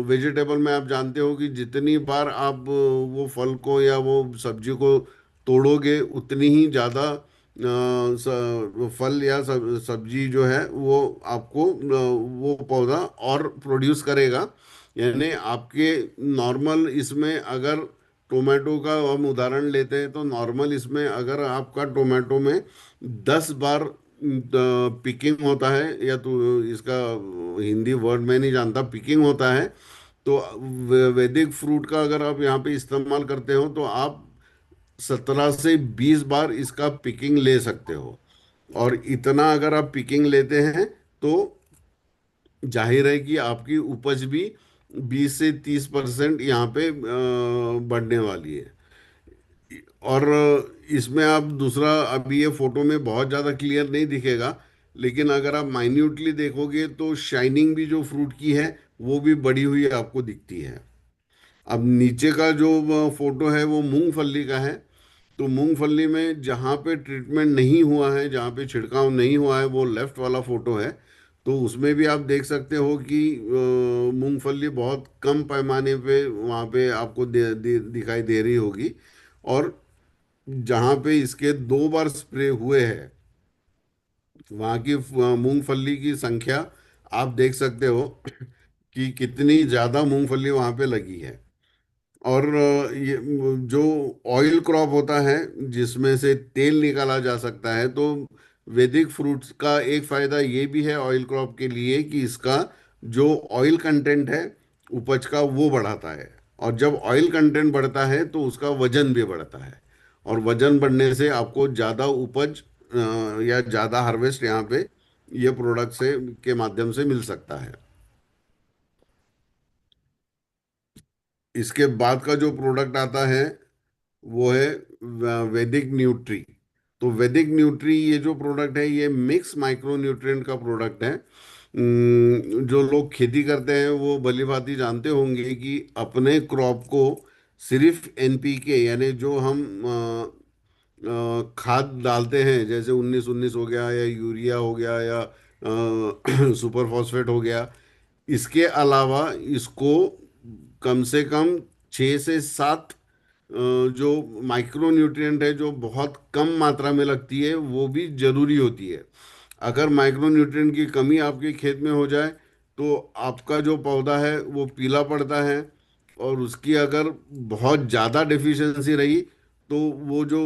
वेजिटेबल में आप जानते हो कि जितनी बार आप वो फल को या वो सब्जी को तोड़ोगे उतनी ही ज़्यादा फल या सब्जी जो है वो आपको वो पौधा और प्रोड्यूस करेगा। यानी आपके नॉर्मल इसमें अगर टोमेटो का हम उदाहरण लेते हैं तो नॉर्मल इसमें अगर आपका टोमेटो में 10 बार पिकिंग होता है, या तो इसका हिंदी वर्ड में नहीं जानता, पिकिंग होता है। तो वैदिक फ्रूट का अगर आप यहाँ पे इस्तेमाल करते हो तो आप 17 से 20 बार इसका पिकिंग ले सकते हो। और इतना अगर आप पिकिंग लेते हैं तो जाहिर है कि आपकी उपज भी 20 से 30% यहाँ पे बढ़ने वाली है। और इसमें आप दूसरा, अभी ये फोटो में बहुत ज़्यादा क्लियर नहीं दिखेगा, लेकिन अगर आप माइन्यूटली देखोगे तो शाइनिंग भी जो फ्रूट की है वो भी बढ़ी हुई आपको दिखती है। अब नीचे का जो फोटो है वो मूंगफली का है। तो मूंगफली में जहाँ पे ट्रीटमेंट नहीं हुआ है, जहाँ पे छिड़काव नहीं हुआ है, वो लेफ्ट वाला फोटो है। तो उसमें भी आप देख सकते हो कि मूंगफली बहुत कम पैमाने पे वहाँ पे आपको दिखाई दे रही होगी। और जहाँ पे इसके 2 बार स्प्रे हुए हैं, वहाँ की मूंगफली की संख्या आप देख सकते हो कि कितनी ज़्यादा मूंगफली वहाँ पे लगी है। और ये जो ऑयल क्रॉप होता है जिसमें से तेल निकाला जा सकता है, तो वैदिक फ्रूट्स का एक फायदा ये भी है ऑयल क्रॉप के लिए कि इसका जो ऑयल कंटेंट है उपज का वो बढ़ाता है। और जब ऑयल कंटेंट बढ़ता है तो उसका वजन भी बढ़ता है। और वजन बढ़ने से आपको ज़्यादा उपज या ज़्यादा हार्वेस्ट यहाँ पे ये प्रोडक्ट से के माध्यम से मिल सकता है। इसके बाद का जो प्रोडक्ट आता है वो है वैदिक न्यूट्री। तो वैदिक न्यूट्री ये जो प्रोडक्ट है ये मिक्स माइक्रो न्यूट्रिएंट का प्रोडक्ट है। जो लोग खेती करते हैं वो भली भांति जानते होंगे कि अपने क्रॉप को सिर्फ एनपीके यानी जो हम खाद डालते हैं, जैसे 19 19 हो गया या यूरिया हो गया या सुपर फॉस्फेट हो गया, इसके अलावा इसको कम से कम 6 से 7 जो माइक्रो न्यूट्रिएंट है जो बहुत कम मात्रा में लगती है वो भी जरूरी होती है। अगर माइक्रो न्यूट्रिएंट की कमी आपके खेत में हो जाए तो आपका जो पौधा है वो पीला पड़ता है। और उसकी अगर बहुत ज़्यादा डेफिशिएंसी रही तो वो जो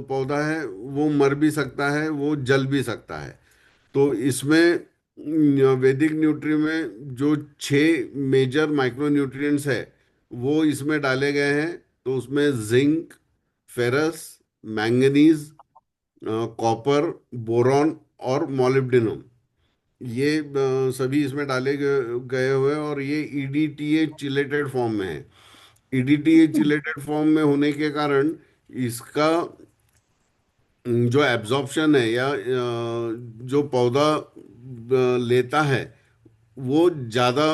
पौधा है वो मर भी सकता है, वो जल भी सकता है। तो इसमें वैदिक न्यूट्री में जो 6 मेजर माइक्रो न्यूट्रिएंट्स है वो इसमें डाले गए हैं। तो उसमें zinc, ferrous, manganese, copper, boron और मोलिब्डेनम, ये सभी इसमें डाले गए हुए हैं। और ये ईडीटीए चिलेटेड फॉर्म में है। ईडीटीए चिलेटेड फॉर्म में होने के कारण इसका जो एब्जॉर्प्शन है या जो पौधा लेता है वो ज़्यादा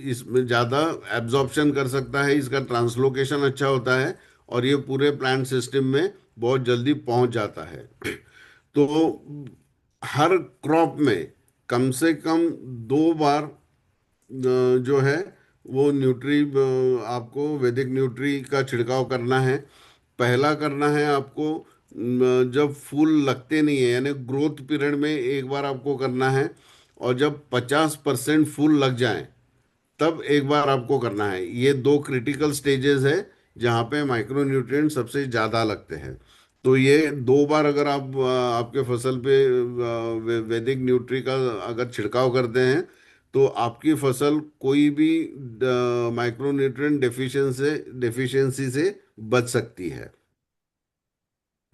इसमें ज़्यादा एब्जॉर्प्शन कर सकता है, इसका ट्रांसलोकेशन अच्छा होता है और ये पूरे प्लांट सिस्टम में बहुत जल्दी पहुंच जाता है। तो हर क्रॉप में कम से कम 2 बार जो है वो आपको वैदिक न्यूट्री का छिड़काव करना है। पहला करना है आपको जब फूल लगते नहीं है यानी ग्रोथ पीरियड में एक बार आपको करना है। और जब 50% फूल लग जाएं तब एक बार आपको करना है। ये दो क्रिटिकल स्टेजेस है जहाँ पे माइक्रो न्यूट्रिएंट सबसे ज़्यादा लगते हैं। तो ये 2 बार अगर आप आपके फसल पे वैदिक न्यूट्री का अगर छिड़काव करते हैं तो आपकी फसल कोई भी माइक्रो न्यूट्रिएंट डेफिशिएंसी से बच सकती है।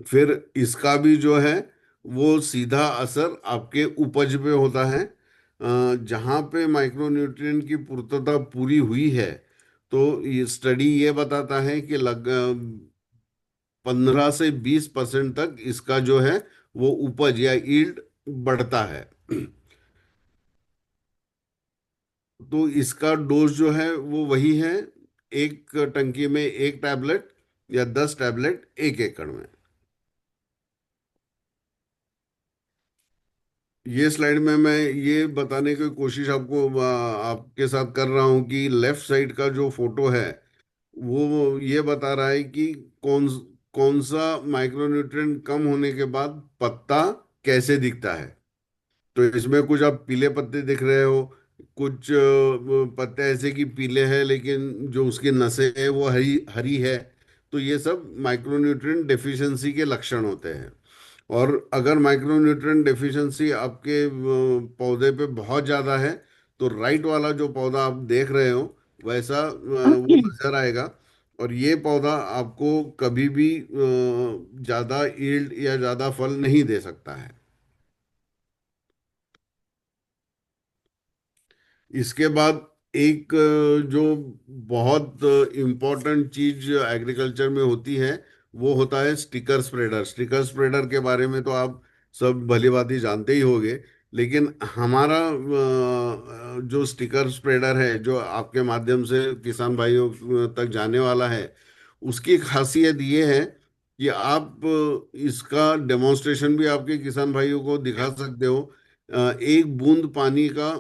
फिर इसका भी जो है वो सीधा असर आपके उपज पे होता है। जहाँ पे माइक्रोन्यूट्रिएंट की पूर्तता पूरी हुई है तो ये स्टडी ये बताता है कि 15 से 20% तक इसका जो है वो उपज या ईल्ड बढ़ता है। तो इसका डोज जो है वो वही है, एक टंकी में एक टैबलेट या 10 टैबलेट 1 एकड़ में। ये स्लाइड में मैं ये बताने की कोशिश आपके साथ कर रहा हूँ कि लेफ्ट साइड का जो फोटो है वो ये बता रहा है कि कौन कौन सा माइक्रोन्यूट्रिएंट कम होने के बाद पत्ता कैसे दिखता है। तो इसमें कुछ आप पीले पत्ते दिख रहे हो, कुछ पत्ते ऐसे कि पीले हैं लेकिन जो उसकी नसें हैं वो हरी हरी है। तो ये सब माइक्रोन्यूट्रिएंट डेफिशिएंसी के लक्षण होते हैं। और अगर माइक्रोन्यूट्रिएंट डेफिशिएंसी आपके पौधे पे बहुत ज़्यादा है तो राइट वाला जो पौधा आप देख रहे हो वैसा वो नजर आएगा। और ये पौधा आपको कभी भी ज्यादा ईल्ड या ज्यादा फल नहीं दे सकता है। इसके बाद एक जो बहुत इम्पोर्टेंट चीज एग्रीकल्चर में होती है, वो होता है स्टिकर स्प्रेडर। स्टिकर स्प्रेडर के बारे में तो आप सब भली भांति जानते ही होंगे, लेकिन हमारा जो स्टिकर स्प्रेडर है जो आपके माध्यम से किसान भाइयों तक जाने वाला है, उसकी खासियत ये है कि आप इसका डेमोन्स्ट्रेशन भी आपके किसान भाइयों को दिखा सकते हो। एक बूंद पानी का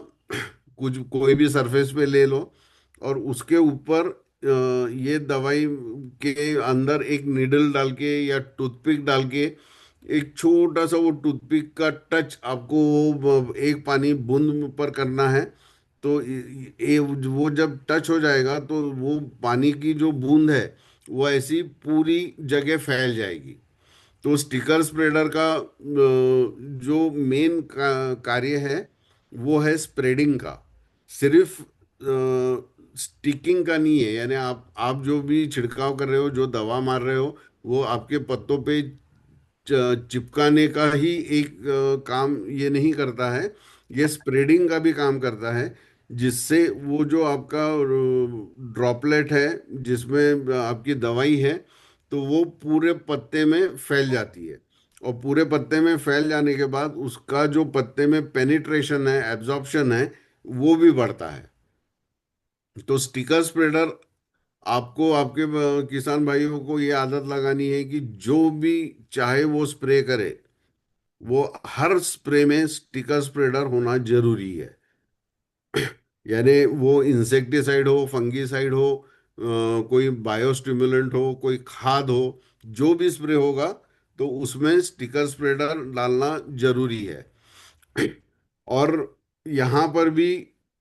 कुछ कोई भी सरफेस पे ले लो, और उसके ऊपर ये दवाई के अंदर एक निडल डाल के या टूथपिक डाल के, एक छोटा सा वो टूथपिक का टच आपको एक पानी बूंद पर करना है। तो वो जब टच हो जाएगा तो वो पानी की जो बूंद है वो ऐसी पूरी जगह फैल जाएगी। तो स्टिकर स्प्रेडर का जो मेन कार्य है वो है स्प्रेडिंग का, सिर्फ स्टिकिंग का नहीं है। यानी आप जो भी छिड़काव कर रहे हो, जो दवा मार रहे हो, वो आपके पत्तों पे चिपकाने का ही एक काम ये नहीं करता है, ये स्प्रेडिंग का भी काम करता है। जिससे वो जो आपका ड्रॉपलेट है जिसमें आपकी दवाई है, तो वो पूरे पत्ते में फैल जाती है। और पूरे पत्ते में फैल जाने के बाद उसका जो पत्ते में पेनिट्रेशन है, एब्जॉर्प्शन है, वो भी बढ़ता है। तो स्टिकर स्प्रेडर आपको आपके किसान भाइयों को ये आदत लगानी है कि जो भी चाहे वो स्प्रे करे, वो हर स्प्रे में स्टिकर स्प्रेडर होना जरूरी है। यानी वो इंसेक्टिसाइड हो, फंगीसाइड हो, कोई बायोस्टिमुलेंट हो, कोई खाद हो, जो भी स्प्रे होगा तो उसमें स्टिकर स्प्रेडर डालना जरूरी है। और यहाँ पर भी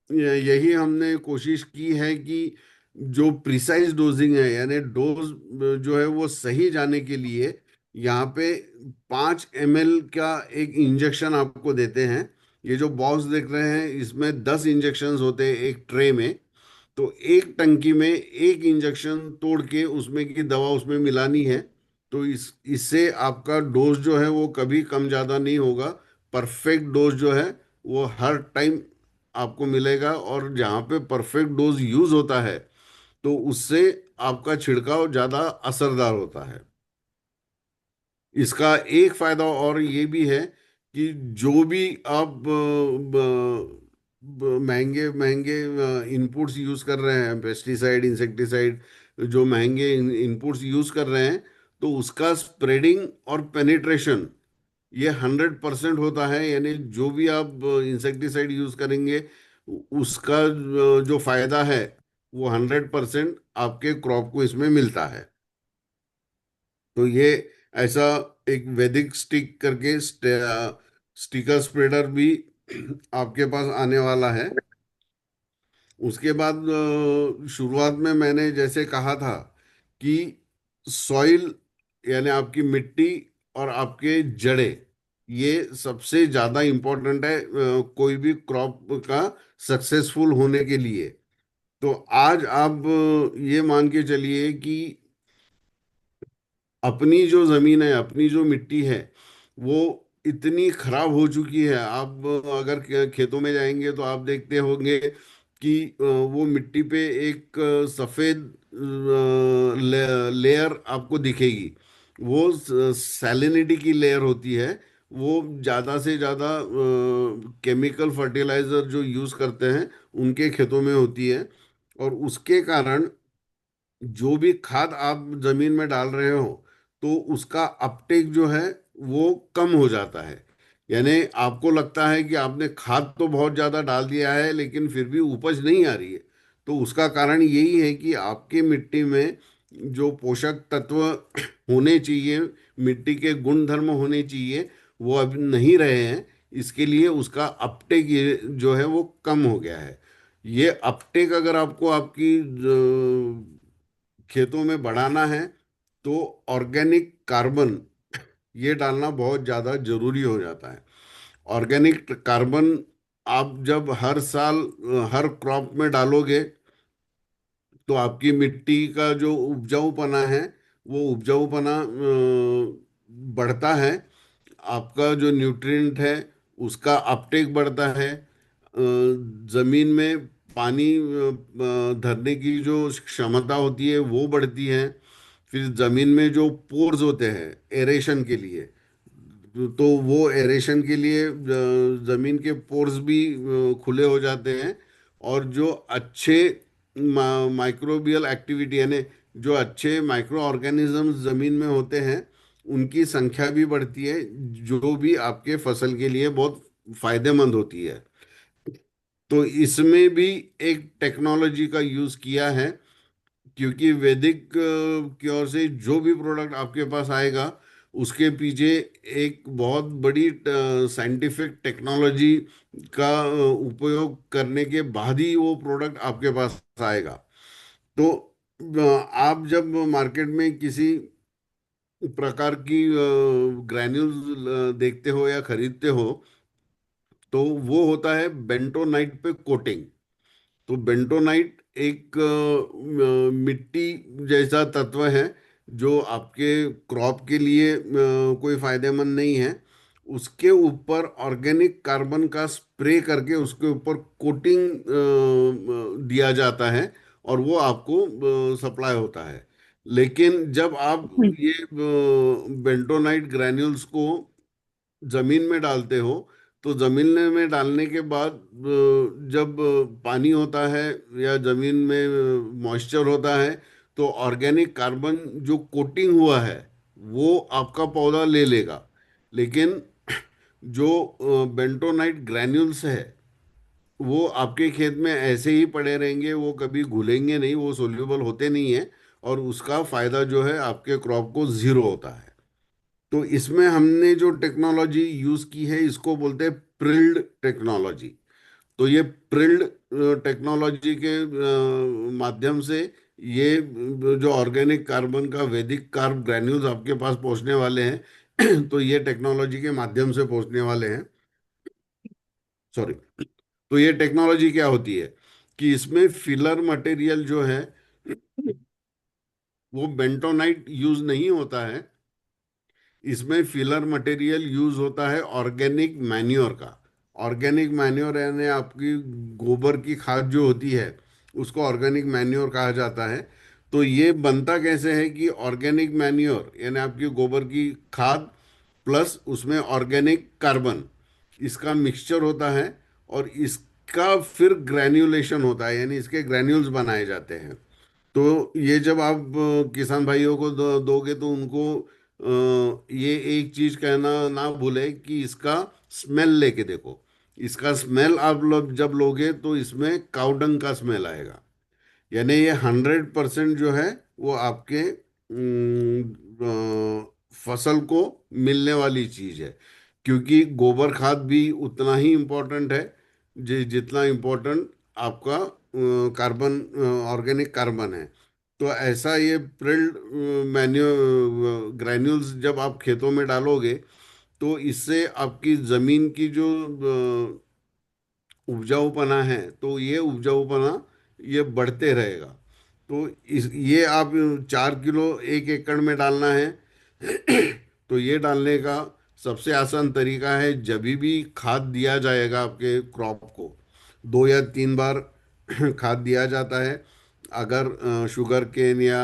यही हमने कोशिश की है कि जो प्रिसाइज डोजिंग है, यानी डोज जो है वो सही जाने के लिए यहाँ पे 5 ml का एक इंजेक्शन आपको देते हैं। ये जो बॉक्स देख रहे हैं इसमें 10 इंजेक्शंस होते हैं एक ट्रे में। तो एक टंकी में एक इंजेक्शन तोड़ के उसमें की दवा उसमें मिलानी है। तो इससे आपका डोज जो है वो कभी कम ज़्यादा नहीं होगा। परफेक्ट डोज जो है वो हर टाइम आपको मिलेगा, और जहाँ पे परफेक्ट डोज यूज होता है तो उससे आपका छिड़काव ज़्यादा असरदार होता है। इसका एक फायदा और ये भी है कि जो भी आप महंगे महंगे इनपुट्स यूज कर रहे हैं, पेस्टिसाइड, इंसेक्टिसाइड, जो महंगे इनपुट्स यूज कर रहे हैं, तो उसका स्प्रेडिंग और पेनिट्रेशन ये 100% होता है। यानी जो भी आप इंसेक्टिसाइड यूज करेंगे उसका जो फायदा है वो 100% आपके क्रॉप को इसमें मिलता है। तो ये ऐसा एक वैदिक स्टिक करके स्टिकर स्प्रेडर भी आपके पास आने वाला है। उसके बाद शुरुआत में मैंने जैसे कहा था कि सॉइल, यानी आपकी मिट्टी और आपके जड़े, ये सबसे ज़्यादा इम्पोर्टेंट है कोई भी क्रॉप का सक्सेसफुल होने के लिए। तो आज आप ये मान के चलिए कि अपनी जो जमीन है, अपनी जो मिट्टी है, वो इतनी खराब हो चुकी है। आप अगर खेतों में जाएंगे तो आप देखते होंगे कि वो मिट्टी पे एक सफेद लेयर आपको दिखेगी। वो सैलिनिटी की लेयर होती है। वो ज़्यादा से ज़्यादा केमिकल फर्टिलाइजर जो यूज़ करते हैं उनके खेतों में होती है। और उसके कारण जो भी खाद आप जमीन में डाल रहे हो तो उसका अपटेक जो है वो कम हो जाता है। यानी आपको लगता है कि आपने खाद तो बहुत ज्यादा डाल दिया है लेकिन फिर भी उपज नहीं आ रही है। तो उसका कारण यही है कि आपकी मिट्टी में जो पोषक तत्व होने चाहिए, मिट्टी के गुण धर्म होने चाहिए, वो अब नहीं रहे हैं। इसके लिए उसका अपटेक ये जो है वो कम हो गया है। ये अपटेक अगर आपको आपकी खेतों में बढ़ाना है तो ऑर्गेनिक कार्बन ये डालना बहुत ज़्यादा जरूरी हो जाता है। ऑर्गेनिक कार्बन आप जब हर साल हर क्रॉप में डालोगे तो आपकी मिट्टी का जो उपजाऊपना है वो उपजाऊपना बढ़ता है, आपका जो न्यूट्रिएंट है उसका अपटेक बढ़ता है, जमीन में पानी धरने की जो क्षमता होती है वो बढ़ती है। फिर जमीन में जो पोर्स होते हैं एरेशन के लिए, तो वो एरेशन के लिए जमीन के पोर्स भी खुले हो जाते हैं। और जो अच्छे माइक्रोबियल एक्टिविटी यानी जो अच्छे माइक्रो ऑर्गेनिजम्स जमीन में होते हैं उनकी संख्या भी बढ़ती है, जो भी आपके फसल के लिए बहुत फायदेमंद होती है। तो इसमें भी एक टेक्नोलॉजी का यूज किया है, क्योंकि वैदिक की ओर से जो भी प्रोडक्ट आपके पास आएगा उसके पीछे एक बहुत बड़ी साइंटिफिक टेक्नोलॉजी का उपयोग करने के बाद ही वो प्रोडक्ट आपके पास आएगा। तो आप जब मार्केट में किसी प्रकार की ग्रैन्यूल्स देखते हो या खरीदते हो, तो वो होता है बेंटोनाइट पे कोटिंग। तो बेंटोनाइट एक मिट्टी जैसा तत्व है जो आपके क्रॉप के लिए कोई फायदेमंद नहीं है। उसके ऊपर ऑर्गेनिक कार्बन का स्प्रे करके उसके ऊपर कोटिंग दिया जाता है और वो आपको सप्लाई होता है। लेकिन जब आप ये बेंटोनाइट ग्रैन्यूल्स को जमीन में डालते हो, तो जमीन में डालने के बाद जब पानी होता है या जमीन में मॉइस्चर होता है, तो ऑर्गेनिक कार्बन जो कोटिंग हुआ है वो आपका पौधा ले लेगा। लेकिन जो बेंटोनाइट ग्रैन्यूल्स है वो आपके खेत में ऐसे ही पड़े रहेंगे, वो कभी घुलेंगे नहीं, वो सोल्यूबल होते नहीं है, और उसका फायदा जो है आपके क्रॉप को जीरो होता है। तो इसमें हमने जो टेक्नोलॉजी यूज की है इसको बोलते हैं प्रिल्ड टेक्नोलॉजी। तो ये प्रिल्ड टेक्नोलॉजी के माध्यम से ये जो ऑर्गेनिक कार्बन का वैदिक कार्ब ग्रैन्यूल्स आपके पास पहुंचने वाले हैं तो ये टेक्नोलॉजी के माध्यम से पहुंचने वाले हैं। सॉरी। तो ये टेक्नोलॉजी क्या होती है कि इसमें फिलर मटेरियल जो है वो बेंटोनाइट यूज नहीं होता है। इसमें फिलर मटेरियल यूज होता है ऑर्गेनिक मैन्योर का। ऑर्गेनिक मैन्योर यानी आपकी गोबर की खाद जो होती है उसको ऑर्गेनिक मैन्योर कहा जाता है। तो ये बनता कैसे है कि ऑर्गेनिक मैन्योर यानी आपकी गोबर की खाद प्लस उसमें ऑर्गेनिक कार्बन, इसका मिक्सचर होता है, और इसका फिर ग्रैन्युलेशन होता है यानी इसके ग्रैन्यूल्स बनाए जाते हैं। तो ये जब आप किसान भाइयों को दोगे तो उनको ये एक चीज कहना ना भूले कि इसका स्मेल लेके देखो। इसका स्मेल आप लोग जब लोगे तो इसमें काउडंग का स्मेल आएगा। यानी ये 100% जो है वो आपके फसल को मिलने वाली चीज है, क्योंकि गोबर खाद भी उतना ही इम्पोर्टेंट है जितना इम्पोर्टेंट आपका कार्बन, ऑर्गेनिक कार्बन है। तो ऐसा ये प्रिल्ड मैन्यू ग्रैन्यूल्स जब आप खेतों में डालोगे तो इससे आपकी जमीन की जो उपजाऊपना है तो ये उपजाऊपना ये बढ़ते रहेगा। तो इस ये आप 4 किलो 1 एकड़ में डालना है तो ये डालने का सबसे आसान तरीका है, जब भी खाद दिया जाएगा आपके क्रॉप को 2 या 3 बार खाद दिया जाता है। अगर शुगर केन या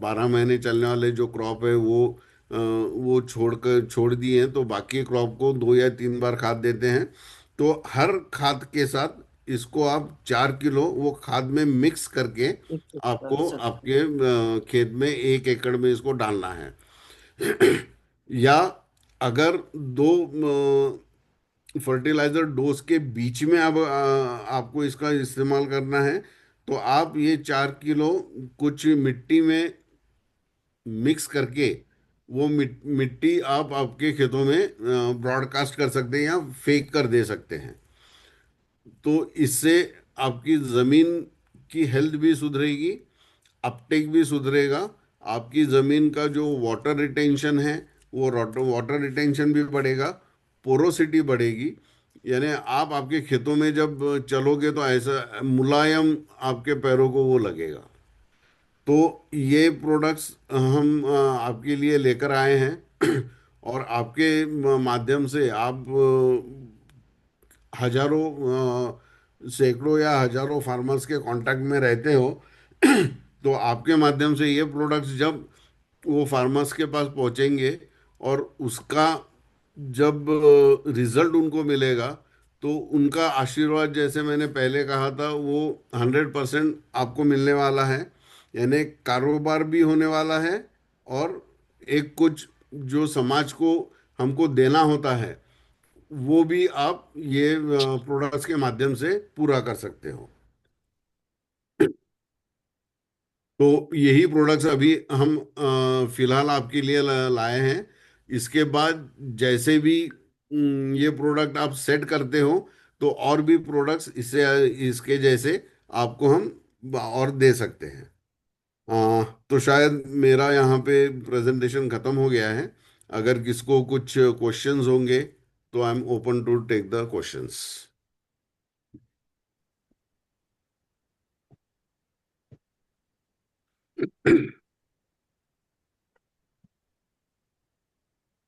12 महीने चलने वाले जो क्रॉप है वो छोड़ दिए हैं तो बाकी क्रॉप को 2 या 3 बार खाद देते हैं। तो हर खाद के साथ इसको आप 4 किलो वो खाद में मिक्स करके आपको आपके खेत में 1 एकड़ में इसको डालना है। या अगर दो फर्टिलाइजर डोज के बीच में अब आपको इसका इस्तेमाल करना है, तो आप ये 4 किलो कुछ मिट्टी में मिक्स करके वो मिट्टी आप आपके खेतों में ब्रॉडकास्ट कर सकते हैं या फेंक कर दे सकते हैं। तो इससे आपकी जमीन की हेल्थ भी सुधरेगी, अपटेक भी सुधरेगा, आपकी जमीन का जो वाटर रिटेंशन है वो वाटर रिटेंशन भी बढ़ेगा, पोरोसिटी बढ़ेगी। यानी आप आपके खेतों में जब चलोगे तो ऐसा मुलायम आपके पैरों को वो लगेगा। तो ये प्रोडक्ट्स हम आपके लिए लेकर आए हैं और आपके माध्यम से आप हजारों सैकड़ों या हजारों फार्मर्स के कांटेक्ट में रहते हो। तो आपके माध्यम से ये प्रोडक्ट्स जब वो फार्मर्स के पास पहुंचेंगे और उसका जब रिजल्ट उनको मिलेगा, तो उनका आशीर्वाद, जैसे मैंने पहले कहा था, वो 100% आपको मिलने वाला है। यानी कारोबार भी होने वाला है, और एक कुछ जो समाज को हमको देना होता है, वो भी आप ये प्रोडक्ट्स के माध्यम से पूरा कर सकते हो। तो यही प्रोडक्ट्स अभी हम फिलहाल आपके लिए लाए हैं। इसके बाद जैसे भी ये प्रोडक्ट आप सेट करते हो, तो और भी प्रोडक्ट्स इससे इसके जैसे आपको हम और दे सकते हैं। तो शायद मेरा यहाँ पे प्रेजेंटेशन खत्म हो गया है। अगर किसको कुछ क्वेश्चंस होंगे, तो I am open to take the questions.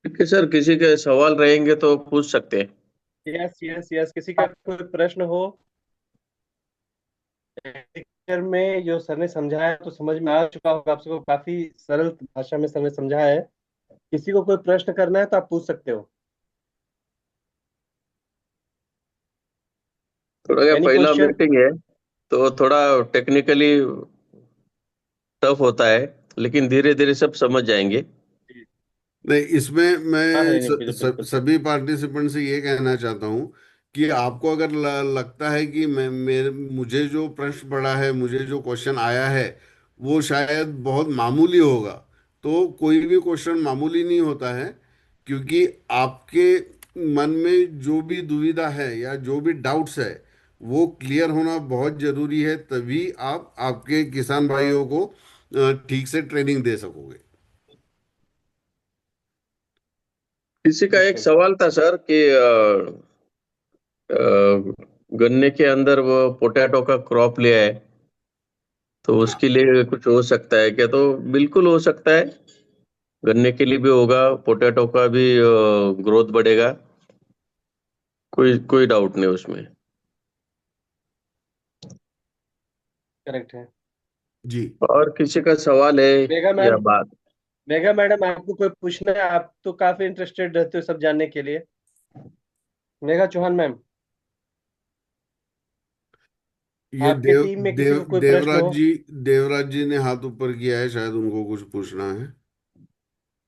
ठीक है सर, किसी के सवाल रहेंगे तो पूछ सकते हैं। यस यस यस, किसी का कोई प्रश्न हो लेक्चर में जो सर ने समझाया तो समझ में आ चुका होगा आप सबको, काफी सरल भाषा में सर ने समझाया है। किसी को कोई प्रश्न करना है तो आप पूछ सकते हो। थोड़ा क्या एनी पहला क्वेश्चन? मीटिंग है तो थोड़ा टेक्निकली टफ होता है, लेकिन धीरे धीरे सब समझ जाएंगे। नहीं, इसमें हाँ मैं हाँ, नहीं बिल्कुल बिल्कुल सर। सभी पार्टिसिपेंट से ये कहना चाहता हूँ कि आपको अगर लगता है कि मुझे जो प्रश्न पड़ा है, मुझे जो क्वेश्चन आया है, वो शायद बहुत मामूली होगा, तो कोई भी क्वेश्चन मामूली नहीं होता है। क्योंकि आपके मन में जो भी दुविधा है या जो भी डाउट्स है, वो क्लियर होना बहुत जरूरी है। तभी आप आपके किसान भाइयों को ठीक से ट्रेनिंग दे सकोगे। किसी का एक बिल्कुल। सवाल था सर कि गन्ने के अंदर वो पोटैटो का क्रॉप लिया है, तो हाँ। उसके लिए कुछ हो सकता है क्या? तो बिल्कुल हो सकता है, गन्ने के लिए भी होगा, पोटैटो का भी ग्रोथ बढ़ेगा। कोई कोई डाउट नहीं उसमें। करेक्ट है। जी। और किसी का सवाल है मेघा या मैम, बात? मेघा मैडम आपको कोई पूछना है? आप तो काफी इंटरेस्टेड रहते हो सब जानने के लिए। मेघा चौहान मैम, ये आपके टीम में किसी को कोई प्रश्न हो? देवराज जी ने हाथ ऊपर किया है, शायद उनको कुछ पूछना है।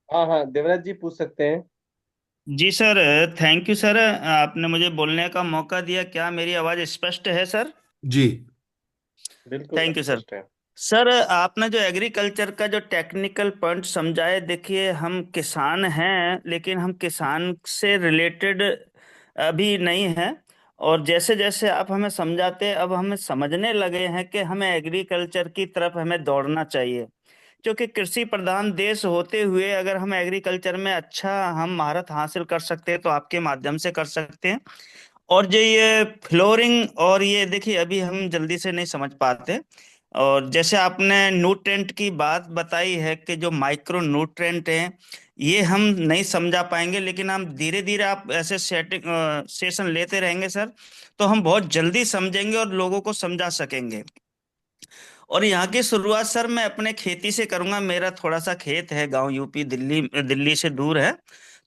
हाँ हाँ, देवराज जी पूछ सकते हैं। जी सर। थैंक यू सर, आपने मुझे बोलने का मौका दिया। क्या मेरी आवाज़ स्पष्ट है सर? जी। बिल्कुल थैंक यू सर। स्पष्ट है। सर, आपने जो एग्रीकल्चर का जो टेक्निकल पॉइंट समझाए, देखिए हम किसान हैं लेकिन हम किसान से रिलेटेड अभी नहीं हैं। और जैसे जैसे आप हमें समझाते हैं, अब हमें समझने लगे हैं कि हमें एग्रीकल्चर की तरफ हमें दौड़ना चाहिए। क्योंकि कृषि प्रधान देश होते हुए अगर हम एग्रीकल्चर में अच्छा हम महारत हासिल कर सकते हैं तो आपके माध्यम से कर सकते हैं। और जो ये फ्लोरिंग और ये देखिए अभी हम जल्दी से नहीं समझ पाते। और जैसे आपने न्यूट्रेंट की बात बताई है कि जो माइक्रो न्यूट्रेंट हैं, ये हम नहीं समझा पाएंगे, लेकिन हम धीरे धीरे आप ऐसे सेटिंग सेशन लेते रहेंगे सर, तो हम बहुत जल्दी समझेंगे और लोगों को समझा सकेंगे। और यहाँ की शुरुआत सर मैं अपने खेती से करूंगा। मेरा थोड़ा सा खेत है, गांव यूपी दिल्ली दिल्ली से दूर है।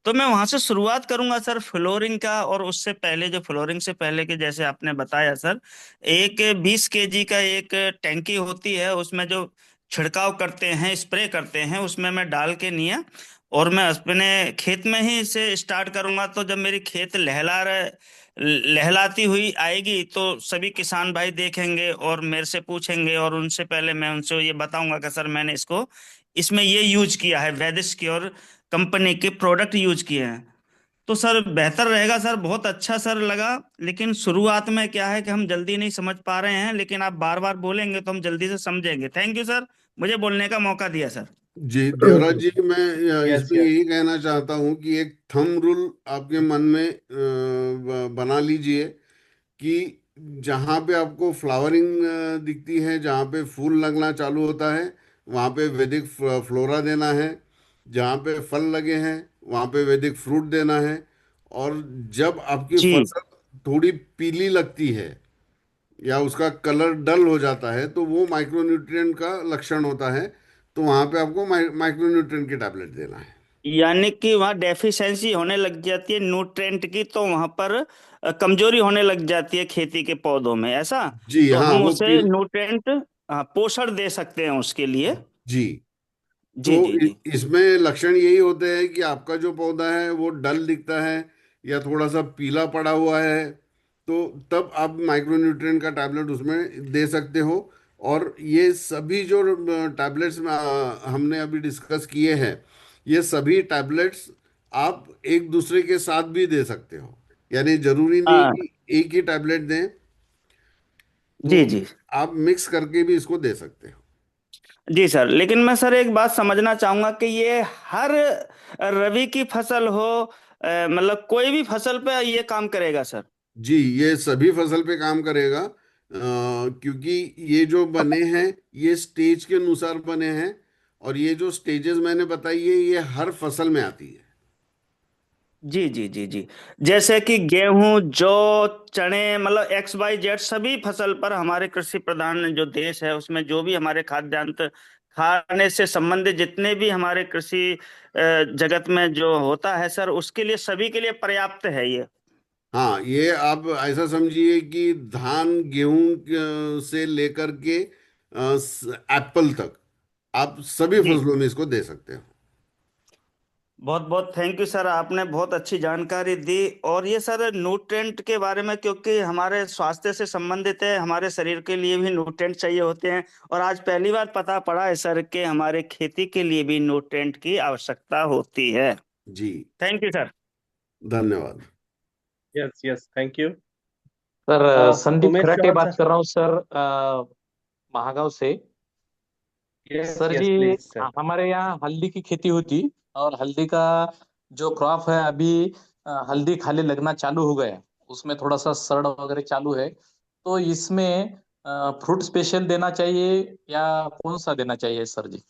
तो मैं वहां से शुरुआत करूंगा सर फ्लोरिंग का। और उससे पहले जो फ्लोरिंग से पहले के जैसे आपने बताया सर, एक 20 kg का एक टैंकी होती है, उसमें जो छिड़काव करते हैं स्प्रे करते हैं उसमें मैं डाल के नहीं है। और मैं अपने खेत में ही इसे स्टार्ट करूंगा। तो जब मेरी खेत लहलाती हुई आएगी तो सभी किसान भाई देखेंगे और मेरे से पूछेंगे, और उनसे पहले मैं उनसे ये बताऊंगा कि सर मैंने इसको इसमें ये यूज किया है, वेदिस क्योर कंपनी के प्रोडक्ट यूज किए हैं। तो सर बेहतर रहेगा सर, बहुत अच्छा सर लगा। लेकिन शुरुआत में क्या है कि हम जल्दी नहीं समझ पा रहे हैं, लेकिन आप बार बार बोलेंगे तो हम जल्दी से समझेंगे। थैंक यू सर, मुझे बोलने का मौका दिया सर। जी देवराज जी, मैं इस यस पे यस। यही कहना चाहता हूँ कि एक थंब रूल आपके मन में बना लीजिए कि जहाँ पे आपको फ्लावरिंग दिखती है, जहाँ पे फूल लगना चालू होता है, वहाँ पे वैदिक फ्लोरा देना है, जहाँ पे फल लगे हैं वहाँ पे वैदिक फ्रूट देना है। और जब आपकी जी। फसल थोड़ी पीली लगती है या उसका कलर डल हो जाता है तो वो माइक्रोन्यूट्रिएंट का लक्षण होता है। तो वहाँ पे आपको माइक्रोन्यूट्रिएंट की टैबलेट देना है। यानी कि वहाँ डेफिशिएंसी होने लग जाती है न्यूट्रेंट की, तो वहाँ पर कमजोरी होने लग जाती है खेती के पौधों में, ऐसा? जी तो हाँ, हम वो उसे पील न्यूट्रेंट, पोषण दे सकते हैं उसके लिए। जी। तो जी जी जी। इसमें लक्षण यही होते हैं कि आपका जो पौधा है वो डल दिखता है या थोड़ा सा पीला पड़ा हुआ है, तो तब आप माइक्रोन्यूट्रिएंट का टैबलेट उसमें दे सकते हो। और ये सभी जो टैबलेट्स में हमने अभी डिस्कस किए हैं, ये सभी टैबलेट्स आप एक दूसरे के साथ भी दे सकते हो। यानी जरूरी नहीं हाँ। कि एक ही टैबलेट दें, तो जी जी। आप मिक्स करके भी इसको दे सकते हो। जी सर, लेकिन मैं सर एक बात समझना चाहूंगा कि ये हर रबी की फसल हो, मतलब कोई भी फसल पे ये काम करेगा सर? जी, ये सभी फसल पे काम करेगा, क्योंकि ये जो बने हैं ये स्टेज के अनुसार बने हैं। और ये जो स्टेजेस मैंने बताई है ये हर फसल में आती है। जी जी जी जी। जैसे कि गेहूं, जौ, चने, मतलब एक्स वाई जेड सभी फसल पर, हमारे कृषि प्रधान जो देश है उसमें जो भी हमारे खाद्यान्न खाने से संबंधित जितने भी हमारे कृषि जगत में जो होता है सर, उसके लिए सभी के लिए पर्याप्त है ये। हाँ, ये आप ऐसा समझिए कि धान गेहूं से लेकर के एप्पल तक आप सभी जी। फसलों में इसको दे सकते हो। बहुत बहुत थैंक यू सर, आपने बहुत अच्छी जानकारी दी। और ये सर न्यूट्रेंट के बारे में, क्योंकि हमारे स्वास्थ्य से संबंधित है, हमारे शरीर के लिए भी न्यूट्रेंट चाहिए होते हैं, और आज पहली बार पता पड़ा है सर कि हमारे खेती के लिए भी न्यूट्रेंट की आवश्यकता होती है। जी, थैंक यू सर। धन्यवाद। Yes yes, thank you. Sir Sandeep Umesh Kharate Chauhan बात सर। कर रहा हूँ सर, महागांव से। Yes sir ji, yes please sir. हमारे यहाँ हल्दी की खेती होती, और हल्दी का जो क्रॉप है अभी, हल्दी खाली लगना चालू हो गया है, उसमें थोड़ा सा सड़ वगैरह चालू है। तो इसमें फ्रूट स्पेशल देना चाहिए या कौन सा देना चाहिए सर जी?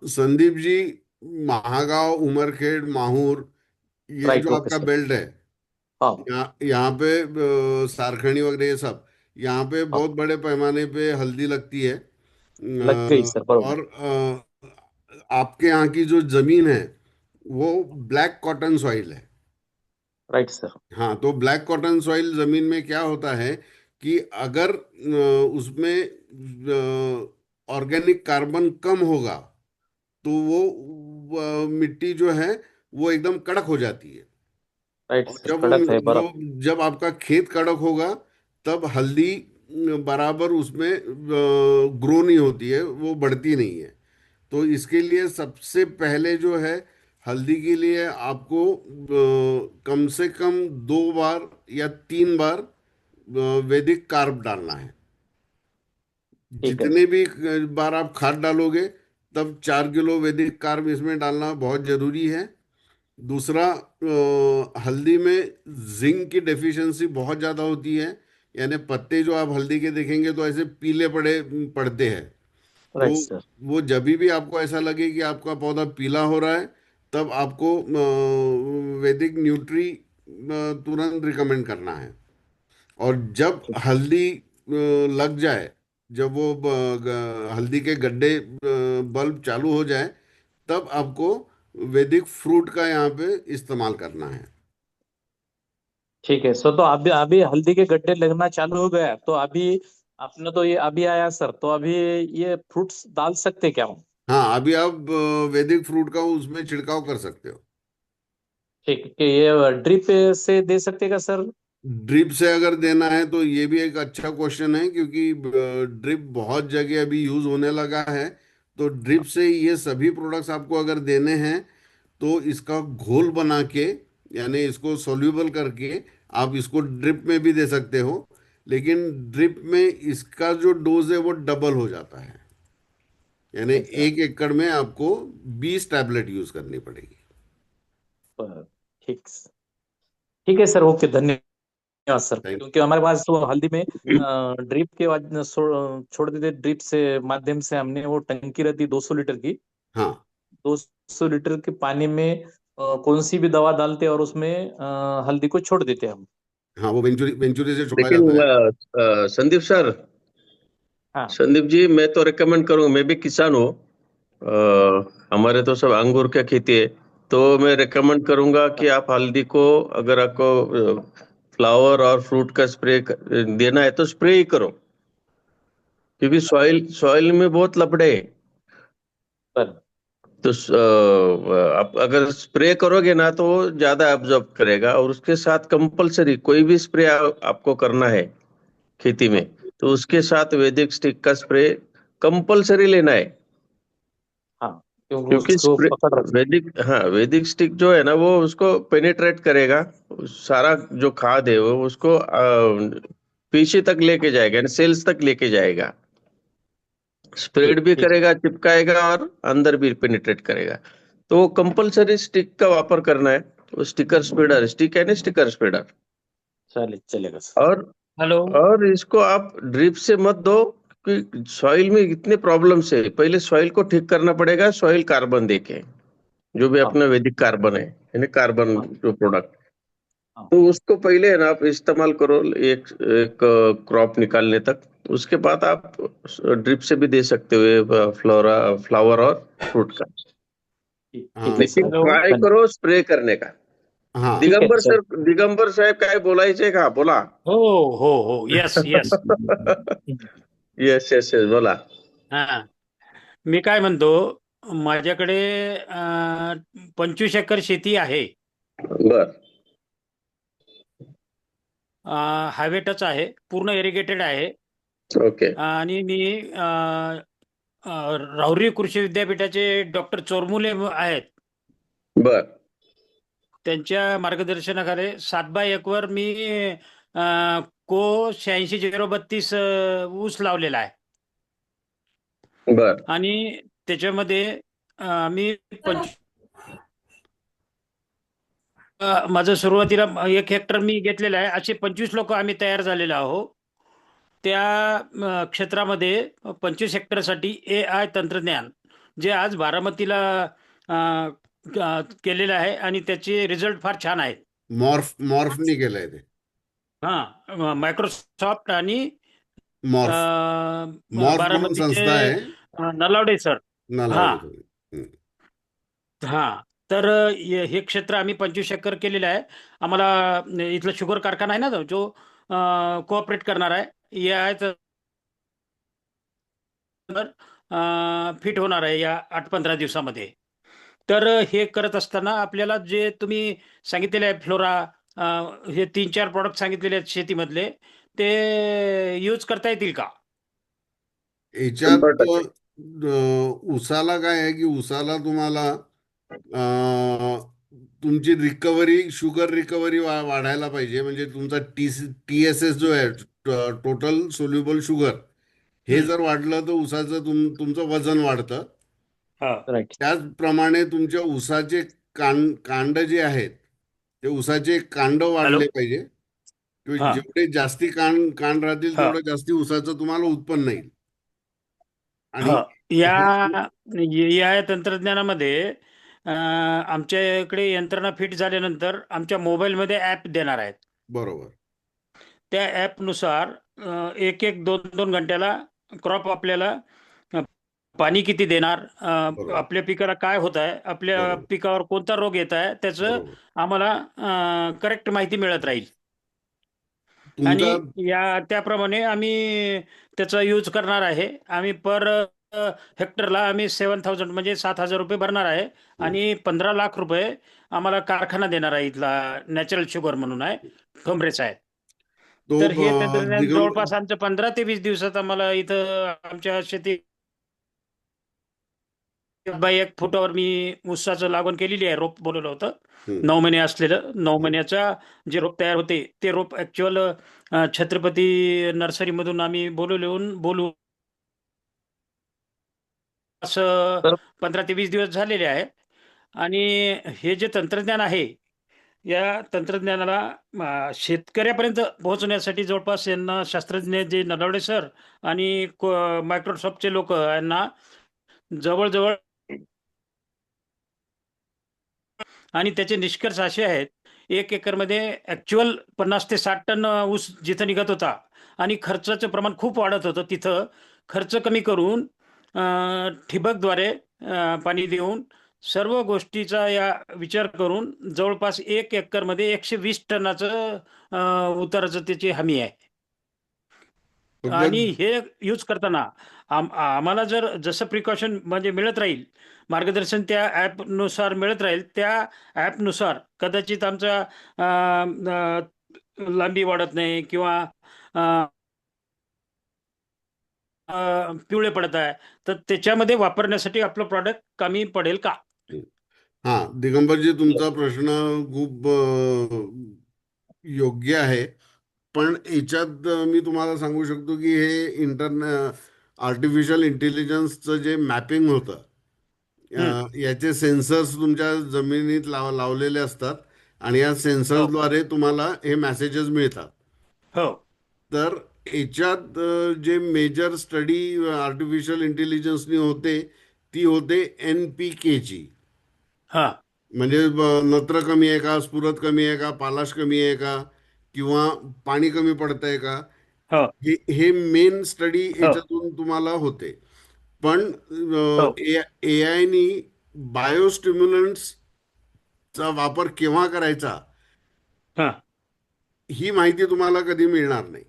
संदीप जी, महागांव, उमरखेड़, माहूर, ये राइट, जो ओके आपका सर। बेल्ट है, हाँ। यहाँ यहाँ पे सारखनी वगैरह ये सब, यहाँ पे हाँ, बहुत बड़े पैमाने पे हल्दी लगती है। लग गई सर, बरोबर। और आपके यहाँ की जो जमीन है वो ब्लैक कॉटन सॉइल है। Right sir. हाँ, तो ब्लैक कॉटन सॉइल जमीन में क्या होता है कि अगर उसमें ऑर्गेनिक कार्बन कम होगा तो वो मिट्टी जो है वो एकदम कड़क हो जाती है। राइट और सर, जब वो कड़क है जो बराबर। जब आपका खेत कड़क होगा तब हल्दी बराबर उसमें ग्रो नहीं होती है, वो बढ़ती नहीं है। तो इसके लिए सबसे पहले जो है, हल्दी के लिए आपको कम से कम 2 बार या 3 बार वैदिक कार्ब डालना है। ठीक है। जितने भी बार आप खाद डालोगे तब 4 किलो वैदिक कार्ब इसमें डालना बहुत जरूरी है। दूसरा, हल्दी में जिंक की डेफिशिएंसी बहुत ज़्यादा होती है। यानी पत्ते जो आप हल्दी के देखेंगे तो ऐसे पीले पड़ते हैं। तो राइट सर। वो जब भी आपको ऐसा लगे कि आपका पौधा पीला हो रहा है तब आपको वैदिक न्यूट्री तुरंत रिकमेंड करना है। और जब ठीक। हल्दी लग जाए, जब वो हल्दी के गड्ढे बल्ब चालू हो जाए, तब आपको वैदिक फ्रूट का यहाँ पे इस्तेमाल करना है। ठीक है सर, तो अभी अभी हल्दी के गड्ढे लगना चालू हो गया, तो अभी आपने तो ये अभी आया सर, तो अभी ये फ्रूट्स डाल सकते क्या हम? हाँ, अभी आप वैदिक फ्रूट का उसमें छिड़काव कर सकते हो। ठीक है, ये ड्रिप से दे सकते क्या सर? ड्रिप से अगर देना है तो ये भी एक अच्छा क्वेश्चन है, क्योंकि ड्रिप बहुत जगह अभी यूज होने लगा है। तो ड्रिप से ये सभी प्रोडक्ट्स आपको अगर देने हैं तो इसका घोल बना के, यानी इसको सॉल्यूबल करके आप इसको ड्रिप में भी दे सकते हो। लेकिन ड्रिप में इसका जो डोज है वो डबल हो जाता है। यानी ऐसा। 1 एकड़ में आपको 20 टैबलेट यूज करनी पड़ेगी। ठीक। ठीक है सर, ओके, धन्यवाद। धन्यवाद सर, थैंक क्योंकि हमारे पास वो हल्दी में ड्रिप के छोड़ देते, ड्रिप से माध्यम से हमने वो टंकी रहती 200 लीटर की, हाँ 200 लीटर के पानी में कौन सी भी दवा डालते हैं और उसमें हल्दी को छोड़ देते हैं हम। हाँ, वो वेंचुरी वेंचुरी से छोड़ा लेकिन जाता है। संदीप सर, हाँ संदीप जी, मैं तो रिकमेंड करूंगा, मैं भी किसान हूँ। हमारे तो सब अंगूर का खेती है, तो मैं रिकमेंड करूंगा कि आप हल्दी को, अगर आपको फ्लावर और फ्रूट का स्प्रे देना है तो स्प्रे ही करो, क्योंकि सॉइल सॉइल में बहुत लपड़े हैं। सर। तो आप अगर स्प्रे करोगे ना तो वो ज्यादा एब्जॉर्ब करेगा, और उसके साथ कंपलसरी कोई भी स्प्रे आपको करना है खेती में, तो उसके साथ वैदिक स्टिक का स्प्रे कंपलसरी लेना है। हाँ, क्योंकि क्योंकि उसको स्प्रे पकड़ रखते हैं। वैदिक, हाँ, वैदिक स्टिक जो है ना वो उसको पेनिट्रेट करेगा, सारा जो खाद है वो उसको पीछे तक लेके जाएगा, यानी सेल्स तक लेके जाएगा, ठीक स्प्रेड भी ठीक। करेगा, चिपकाएगा, और अंदर भी पेनिट्रेट करेगा। तो कंपलसरी स्टिक का वापर करना है। तो स्टिकर स्प्रेडर, स्टिक है ना, स्टिकर स्प्रेडर। चले चलेगा सर। और हेलो। और इसको आप ड्रिप से मत दो, कि सॉइल में इतने प्रॉब्लम्स है, पहले सॉइल को ठीक करना पड़ेगा, सॉइल कार्बन देके, जो भी हाँ अपना वैदिक कार्बन है, यानी कार्बन हाँ जो प्रोडक्ट, हाँ। तो उसको पहले है ना आप इस्तेमाल करो, एक एक क्रॉप निकालने तक। उसके बाद आप ड्रिप से भी दे सकते हो, फ्लावर और फ्रूट का। ठीक ठीक हाँ है लेकिन सर। हेलो। ट्राय धन्यवाद। करो स्प्रे करने का। हाँ ठीक है दिगंबर चल। सर, दिगंबर साहेब काय बोलायचे का, बोला. हो हो yes yes. Yes yes yes, बोला. हा, मी काय म्हणतो, माझ्याकडे 25 एकर शेती आहे. बर. हायवे टच आहे, पूर्ण इरिगेटेड आहे. ओके. आणि मी राहुरी कृषी विद्यापीठाचे डॉक्टर चोरमुले आहेत. बर. त्यांच्या मार्गदर्शनाखाली 7x1 वर मी अ, को 86 032 ऊस लावलेला आहे. बर. आणि त्याच्यामध्ये मी माझं सुरुवातीला 1 हेक्टर मी घेतलेलं आहे. असे 25 लोक आम्ही तयार झालेलो आहोत. त्या क्षेत्रामध्ये 25 हेक्टरसाठी AI तंत्रज्ञान, जे आज बारामतीला अ, केलेलं आहे आणि त्याचे रिझल्ट फार छान आहेत. मॉर्फनी केलंय ते. हां, मायक्रोसॉफ्ट आणि मॉर्फ मॉर्फ म्हणून बारामतीचे संस्था आहे. नलावडे सर. हां. नालावडे तुम्ही. हम्म. हां. तर हे क्षेत्र आम्ही 25 एकर केलेलं आहे. आम्हाला इथला शुगर कारखाना आहे ना, जो कोऑपरेट करणार आहे. AI फिट होणार आहे या 8-15 दिवसामध्ये. तर हे करत असताना आपल्याला जे तुम्ही सांगितलेले आहे फ्लोरा, अ, हे 3-4 प्रॉडक्ट सांगितलेले आहेत शेतीमधले, ते यूज करता येतील का? शंभर याच्यात टक्के उसाला काय आहे की उसाला तुम्हाला तुमची रिकव्हरी, शुगर रिकव्हरी वाढायला पाहिजे. म्हणजे तुमचा TSS जो आहे, टोटल सोल्युबल शुगर, हे हं. जर वाढलं तर उसाचं तुमचं वजन वाढतं. हां. राईट. त्याचप्रमाणे तुमच्या उसाचे कांड जे आहेत, ते उसाचे कांड हॅलो? वाढले पाहिजे. किंवा हां. जेवढे जास्ती कांड राहतील हां. तेवढं जास्ती उसाचं तुम्हाला उत्पन्न येईल. आणि हां. या हे या तंत्रज्ञानामध्ये आमच्याकडे यंत्रणा फिट झाल्यानंतर आमच्या मोबाईलमध्ये ॲप देणार आहेत. बरोबर त्या ॲपनुसार 1-1, 2-2 घंट्याला क्रॉप आपल्याला अ, पाणी किती देणार, बरोबर आपल्या पिकाला काय होत आहे, आपल्या बरोबर पिकावर कोणता रोग येत आहे, त्याचं बरोबर आम्हाला करेक्ट माहिती मिळत राहील. आणि तुमचा त्याप्रमाणे आम्ही त्याचा यूज करणार आहे. आम्ही पर हेक्टरला आम्ही 7,000 म्हणजे ₹7,000 भरणार आहे. आणि 15 लाख रुपये आम्हाला कारखाना देणार आहे, इथला नॅचरल शुगर म्हणून आहे, ठोंबरेचा आहे. तो तर हे तंत्रज्ञान दिगंबर जवळपास आमचं 15 ते 20 दिवसात आम्हाला इथं आमच्या शेती 1 फुटावर मी ऊसाचं लागवड केलेली आहे. रोप बोलवलं होतं. हं, 9 महिने असलेलं. 9 हं. महिन्याचा जे रोप तयार होते, ते रोप ॲक्च्युअल छत्रपती नर्सरीमधून आम्ही बोलू असं तर 15 ते 20 दिवस झालेले आहे. आणि हे जे तंत्रज्ञान आहे, या तंत्रज्ञानाला शेतकऱ्यापर्यंत पोहोचण्यासाठी जवळपास यांना शास्त्रज्ञ जे नलावडे सर आणि मायक्रोसॉफ्टचे लोक यांना जवळजवळ आणि त्याचे निष्कर्ष असे आहेत, 1 एकरमध्ये ऍक्च्युअल 50 ते 60 टन ऊस जिथं निघत होता आणि खर्चाचं प्रमाण खूप वाढत होतं, तिथं खर्च कमी करून ठिबकद्वारे पाणी देऊन सर्व गोष्टीचा या विचार करून जवळपास 1 एकरमध्ये 120 टनाचं उताराचं त्याची हमी आहे. आणि फक्त हे यूज करताना आम्हाला जर जसं प्रिकॉशन म्हणजे मिळत राहील, मार्गदर्शन त्या ॲपनुसार मिळत राहील, त्या ॲपनुसार कदाचित आमचा लांबी वाढत नाही किंवा पिवळे पडत आहे, तर त्याच्यामध्ये वापरण्यासाठी आपलं प्रॉडक्ट कमी पडेल का? हा, दिगंबरजी, तुमचा प्रश्न खूप योग्य आहे. पण याच्यात मी तुम्हाला सांगू शकतो की हे आर्टिफिशियल इंटेलिजन्सचं जे मॅपिंग होतं, याचे सेन्सर्स तुमच्या जमिनीत लावलेले असतात आणि या हो सेन्सर्सद्वारे तुम्हाला हे मेसेजेस मिळतात. हो तर याच्यात जे मेजर स्टडी आर्टिफिशियल इंटेलिजन्सनी होते ती होते NPK ची. हा म्हणजे नत्र कमी आहे का, स्फुरद कमी आहे का, पालाश कमी आहे का, किंवा पाणी कमी पडत आहे का, हो हे मेन स्टडी हो याच्यातून तुम्हाला होते. पण हो AIनी बायोस्टिम्युलंट्सचा वापर केव्हा करायचा हा ही माहिती तुम्हाला कधी मिळणार नाही.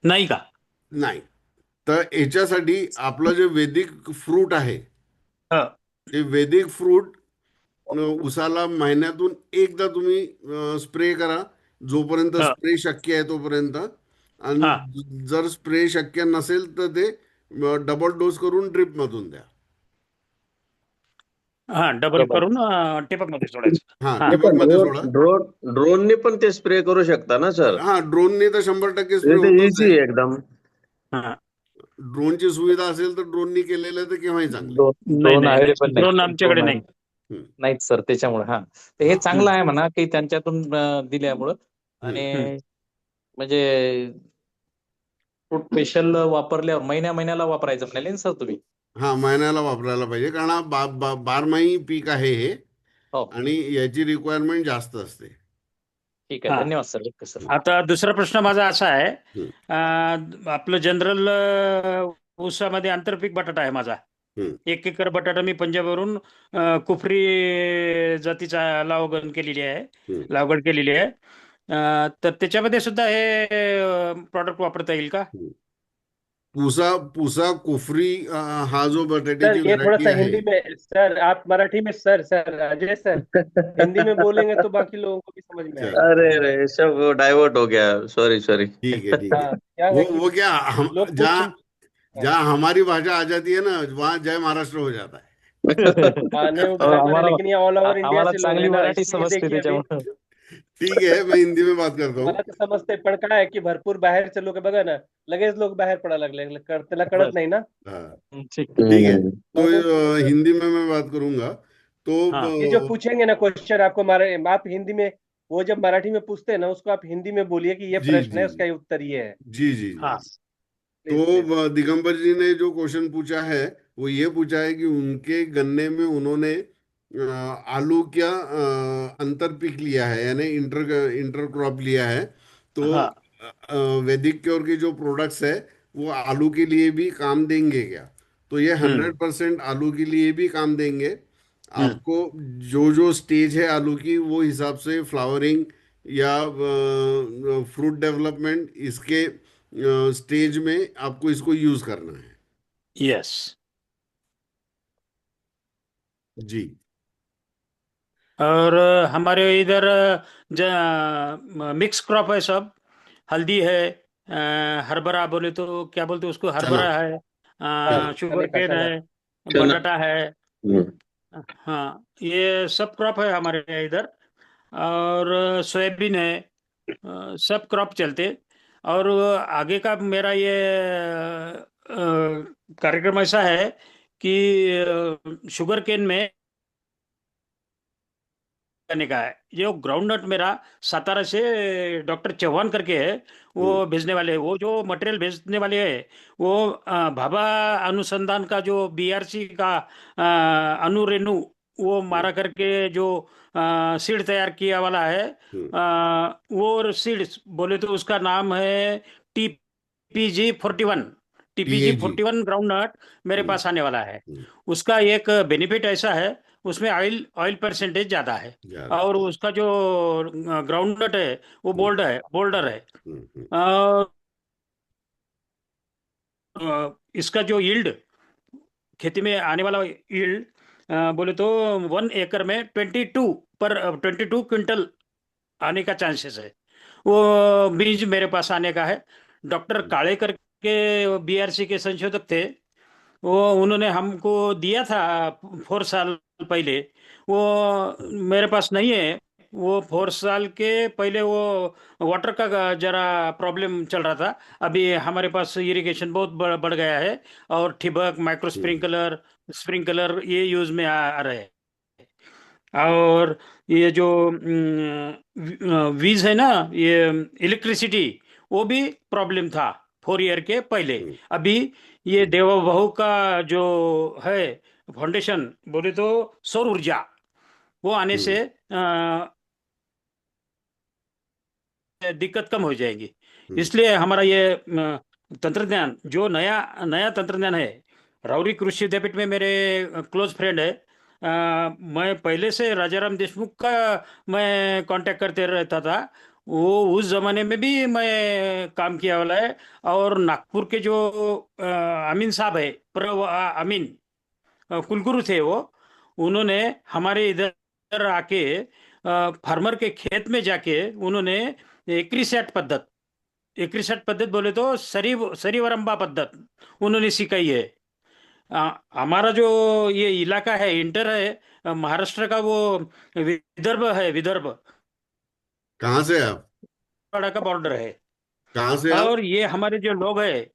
नाही का? नाही. तर याच्यासाठी आपलं जे वैदिक फ्रूट आहे, हो ते वैदिक फ्रूट उसाला महिन्यातून एकदा तुम्ही स्प्रे करा, जोपर्यंत हो स्प्रे शक्य आहे तोपर्यंत. हा आणि जर स्प्रे शक्य नसेल तर ते डबल डोस करून ड्रिप मधून द्या. हा डबल करून टिपक मध्ये सोडायचं. हा, हा ठिबक पण मध्ये सोडा. ड्रोनने पण ते स्प्रे करू शकता ना सर? हा, ड्रोनने तर 100% ते स्प्रे तर होतच इझी आहे. आहे एकदम. हा ड्रोनची सुविधा असेल तर ड्रोननी केलेलं तर केव्हाही चांगले. नाही ड्रोन नाही अवेलेबल ड्रोन नाही. आमच्याकडे नाही. नाहीत सर, त्याच्यामुळे हा तर हे चांगलं आहे म्हणा की त्यांच्यातून दिल्यामुळं. आणि म्हणजे फ्रूट स्पेशल वापरल्यावर महिन्याला वापरायचं म्हणाले ना सर तुम्ही? हा, महिन्याला वापरायला पाहिजे, कारण हा बारमाही पीक आहे हे, हो, आणि याची रिक्वायरमेंट जास्त असते. ठीक आहे. हा धन्यवाद सर. Okay sir. आता दुसरा प्रश्न माझा असा आहे, हम्म, आपलं जनरल ऊसामध्ये आंतरपीक बटाटा आहे माझा. हम्म, 1 एकर बटाटा मी पंजाबवरून कुफरी जातीचा हम्म. लागवड केलेली आहे. तर त्याच्यामध्ये सुद्धा हे प्रॉडक्ट वापरता येईल का? पुसा पुसा कुफरी हा जो सर बटाट्याची ये थोड़ा व्हरायटी सा आहे. हिंदी में, सर आप मराठी में, सर अजय सर हिंदी में बोलेंगे तो बाकी लोगों को भी समझ में चलो, आएगा। अरे अरे सब डाइवर्ट हो गया, सॉरी सॉरी. ठीक है, ठीक है. हाँ, क्या है कि वो क्या लोग कुछ जहाँ हाँ, जहाँ हमारी भाषा आ जाती है ना, वहाँ जय महाराष्ट्र हो जाता है. नहीं वो और बराबर है, लेकिन ये ऑल ओवर इंडिया आम्हाला से लोग चांगली हैं ना, मराठी इसलिए समजते देखिए अभी त्याच्यामुळे. ठीक है, मैं हिंदी में बात करता हूँ. मला तर समजते, पण काय आहे की भरपूर बाहेरचे लोक बघा ना, लगेच लोग बाहेर पडायला लागले, त्याला कळत नाही ना. हाँ, ठीक. ठीक है. हम्म. तो म्हणून हिंदी में मैं बात करूंगा. तो हाँ. ये जो पूछेंगे ना क्वेश्चन आपको आप हिंदी में, वो जब मराठी में पूछते हैं ना, उसको आप हिंदी में बोलिए कि ये जी प्रश्न जी है, उसका ये उत्तर ये है। जी जी जी. हाँ प्लीज प्लीज। तो दिगंबर जी ने जो क्वेश्चन पूछा है वो ये पूछा है कि उनके गन्ने में उन्होंने आलू क्या अंतर पिक लिया है, यानी इंटर क्रॉप लिया है. तो हाँ वैदिक क्योर के जो प्रोडक्ट्स है वो आलू के लिए भी काम देंगे क्या? तो ये 100% आलू के लिए भी काम देंगे. आपको जो जो स्टेज है आलू की, वो हिसाब से फ्लावरिंग या फ्रूट डेवलपमेंट, इसके स्टेज में आपको इसको यूज करना है. यस. जी. और हमारे इधर मिक्स क्रॉप है सब. हल्दी है, हरभरा बोले तो क्या बोलते उसको, हरभरा है, हाँ, शुगर चने का केन चना। है, चना. बटाटा है. हम्म. हाँ ये सब क्रॉप है हमारे इधर. और सोयाबीन है, सब क्रॉप चलते. और आगे का मेरा ये कार्यक्रम ऐसा है कि शुगर केन में करने का है। जो ग्राउंडनट मेरा सातारा से डॉक्टर चौहान करके है, वो भेजने वाले हैं। वो जो मटेरियल भेजने वाले हैं वो भाभा अनुसंधान का जो बीआरसी का अणुरेणु वो मारा करके जो सीड तैयार किया वाला है, वो सीड बोले तो उसका नाम है TPG-41। TPG TAG. 41 ग्राउंड नट मेरे पास आने वाला है। उसका एक बेनिफिट ऐसा है, उसमें ऑयल ऑयल परसेंटेज ज्यादा है, और उसका जो ग्राउंड नट है वो बोल्डर है। और इसका जो यील्ड, खेती में आने वाला यील्ड बोले तो 1 एकड़ में 22 क्विंटल आने का चांसेस है। वो बीज मेरे पास आने का है। डॉक्टर काले करके बीआरसी के संशोधक थे, वो उन्होंने हमको दिया था 4 साल पहले। वो मेरे पास नहीं है। वो 4 साल के पहले वो वाटर का जरा प्रॉब्लम चल रहा था। अभी हमारे पास इरिगेशन बहुत बढ़ गया है, और ठिबक, माइक्रो स्प्रिंकलर ये यूज में आ रहे हैं। और ये जो वीज है ना, ये इलेक्ट्रिसिटी, वो भी प्रॉब्लम था 4 ईयर के पहले। अभी ये देवा बहू का जो है फाउंडेशन बोले तो सौर ऊर्जा, वो आने से दिक्कत कम हो जाएगी। इसलिए हमारा ये तंत्रज्ञान जो नया नया तंत्रज्ञान है, राउरी कृषि विद्यापीठ में मेरे क्लोज फ्रेंड है। मैं पहले से राजाराम देशमुख का मैं कांटेक्ट करते रहता था। वो उस जमाने में भी मैं काम किया वाला है। और नागपुर के जो अमीन साहब है, अमीन कुलगुरु थे वो, उन्होंने हमारे इधर आके फार्मर के खेत में जाके उन्होंने एकरी सेट पद्धत बोले तो सरीवरंबा पद्धत उन्होंने सिखाई है। हमारा जो ये इलाका है इंटर है, महाराष्ट्र का वो विदर्भ है, विदर्भ कहाँ से आप? का बॉर्डर है। कहाँ से आप? और ये हमारे जो लोग है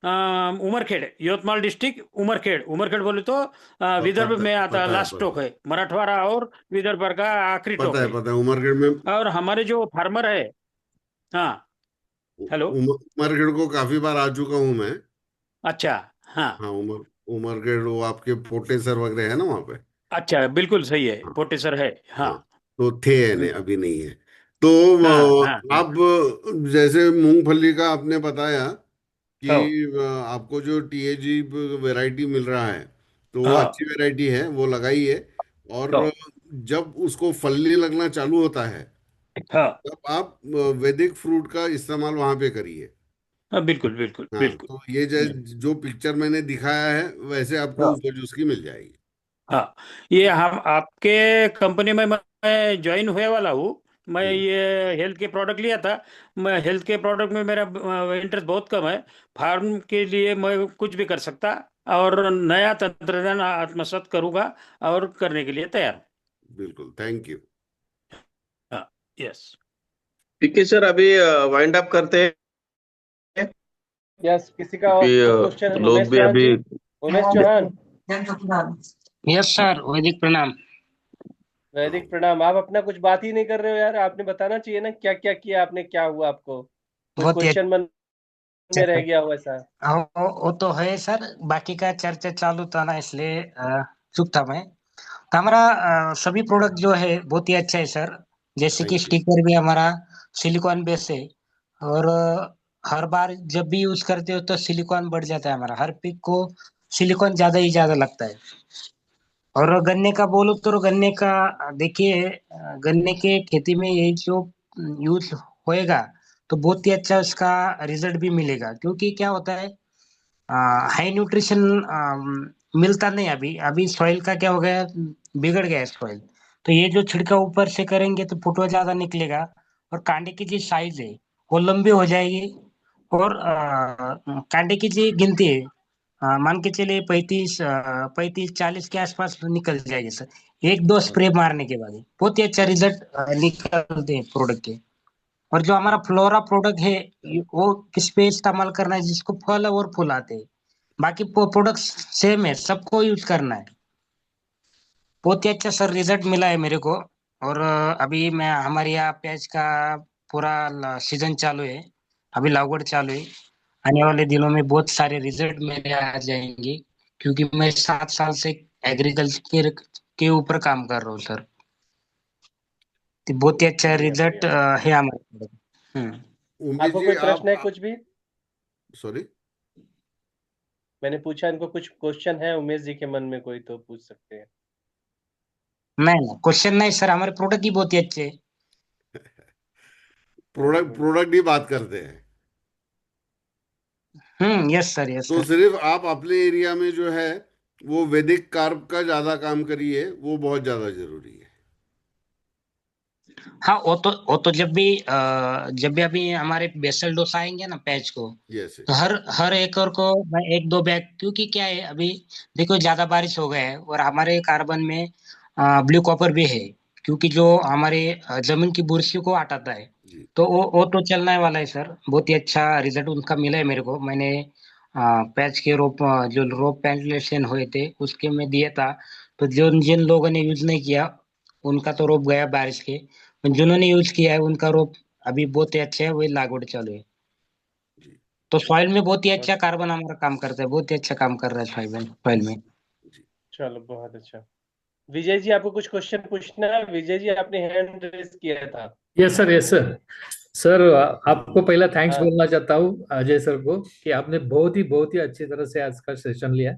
उमरखेड़, यवतमाल डिस्ट्रिक्ट, उमरखेड़। उमरखेड़ बोले तो विदर्भ में आता है, लास्ट पता टोक है मराठवाड़ा और विदर्भ का आखिरी टोक है। पता है उमरगढ़ में। और हमारे जो फार्मर है, हाँ, हेलो, उमरगढ़ को काफी बार आ चुका हूँ मैं। अच्छा, हाँ, हाँ, उमरगढ़ वो आपके पोटेसर वगैरह है ना वहाँ पे। अच्छा, बिल्कुल सही है, हाँ। पोटेसर है, हाँ। हाँ, तो थे नहीं, हम्म, अभी नहीं है। तो हाँ, हाँ, हाँ, आप जैसे मूंगफली का आपने बताया हो, कि आपको जो टीएजी वैरायटी मिल रहा है, तो वो हाँ, अच्छी वैरायटी है, वो लगाइए। हो, और जब उसको फलने लगना चालू होता है, हाँ, तब आप वैदिक फ्रूट का इस्तेमाल वहां पे करिए। हाँ, बिल्कुल, बिल्कुल, हाँ, बिल्कुल। तो ये जो पिक्चर मैंने दिखाया है वैसे आपको हाँ, उपज उसकी मिल जाएगी। हाँ, ये हम आपके कंपनी में मैं ज्वाइन हुए वाला हूँ। मैं हम्म, ये हेल्थ के प्रोडक्ट लिया था। मैं हेल्थ के प्रोडक्ट में मेरा इंटरेस्ट बहुत कम है। फार्म के लिए मैं कुछ भी कर सकता, और नया तंत्रज्ञान आत्मसात करूंगा और करने के लिए तैयार हूँ। बिल्कुल, थैंक यू। हाँ, यस। ठीक है सर, अभी वाइंड अप करते हैं, यस, किसी का क्योंकि और क्वेश्चन है? उमेश लोग भी चौहान अभी। जी, उमेश चौहान, यस सर, वैदिक प्रणाम। वैदिक प्रणाम। आप अपना कुछ बात ही नहीं कर रहे हो यार, आपने बताना चाहिए ना क्या क्या किया आपने, क्या हुआ आपको, कोई बहुत ही क्वेश्चन मन अच्छा में रह सर। गया हो ऐसा? वो तो है सर, बाकी का चर्चा चालू था ना, इसलिए चुप था मैं। तो हमारा सभी प्रोडक्ट जो है बहुत ही अच्छा है सर। जैसे कि थैंक यू। स्टिकर भी हमारा सिलिकॉन बेस है। और हर बार जब भी यूज करते हो तो सिलिकॉन बढ़ जाता है हमारा, हर पिक को सिलिकॉन ज्यादा ही ज्यादा लगता है। और गन्ने का बोलो तो गन्ने का देखिए, गन्ने के खेती में ये जो यूज होएगा तो बहुत ही अच्छा उसका रिजल्ट भी मिलेगा। क्योंकि क्या होता है, हाई न्यूट्रिशन मिलता नहीं। अभी अभी सॉइल का क्या हो गया, बिगड़ गया है सॉइल। तो ये जो छिड़काव ऊपर से करेंगे तो फुटवा ज्यादा निकलेगा, और कांडे की जो साइज है वो लंबी हो जाएगी। और कांडे की जो गिनती है, मान के चलिए 35-40 के आसपास निकल जाएगी सर, एक दो स्प्रे मारने के बाद ही बहुत ही अच्छा रिजल्ट निकलते हैं प्रोडक्ट के। और जो हमारा फ्लोरा प्रोडक्ट है, वो किस पे इस्तेमाल करना है, जिसको फल और फूल आते हैं। बाकी प्रोडक्ट सेम है, सबको यूज करना है। बहुत ही अच्छा सर रिजल्ट मिला है मेरे को। और अभी मैं हमारे यहाँ प्याज का पूरा सीजन चालू है, अभी लागवड चालू है। आने वाले दिनों में बहुत सारे रिजल्ट मेरे आ जाएंगे, क्योंकि मैं 7 साल से एग्रीकल्चर के ऊपर काम कर रहा हूँ सर। तो बहुत ही अच्छा बढ़िया रिजल्ट बढ़िया। है हमारे। उमेश आपको जी कोई प्रश्न है आप कुछ भी? सॉरी, मैंने पूछा इनको कुछ क्वेश्चन है उमेश जी के मन में कोई तो पूछ सकते हैं। नहीं, क्वेश्चन नहीं सर, हमारे प्रोडक्ट ही बहुत ही अच्छे हैं। प्रोडक्ट ही बात करते हैं। यस सर, यस तो सर। सिर्फ आप अपने एरिया में जो है वो वैदिक कार्ब का ज्यादा काम करिए, वो बहुत ज्यादा जरूरी है। हाँ, वो तो जब भी अभी हमारे बेसल डोसा आएंगे ना पैच को, यस तो हर हर एकड़ को मैं 1-2 बैग, क्योंकि क्या है अभी देखो ज्यादा बारिश हो गया है और हमारे कार्बन में ब्लू कॉपर भी है, क्योंकि जो हमारे जमीन की बुर्सी को हटाता है। जी तो वो तो चलने वाला है सर, बहुत ही अच्छा रिजल्ट उनका मिला है मेरे को। मैंने पैच के जो रोप प्लांटेशन हुए थे उसके में दिया था। तो जो जिन लोगों ने यूज नहीं किया उनका तो रोप गया बारिश के, जिन्होंने यूज किया है उनका रोप अभी बहुत ही अच्छा है, वही लागवड चालू है। जी तो सॉइल में बहुत ही बहुत अच्छा कार्बन हमारा काम करता है, बहुत ही अच्छा काम कर रहा है सॉइल में। जी। चलो बहुत अच्छा। विजय जी आपको कुछ क्वेश्चन पूछना है? विजय जी आपने हैंड रेज किया था। Yes sir, yes sir. Sir आपको पहला थैंक्स हाँ बोलना चाहता हूँ अजय सर को कि आपने बहुत ही अच्छी तरह से आज का सेशन लिया।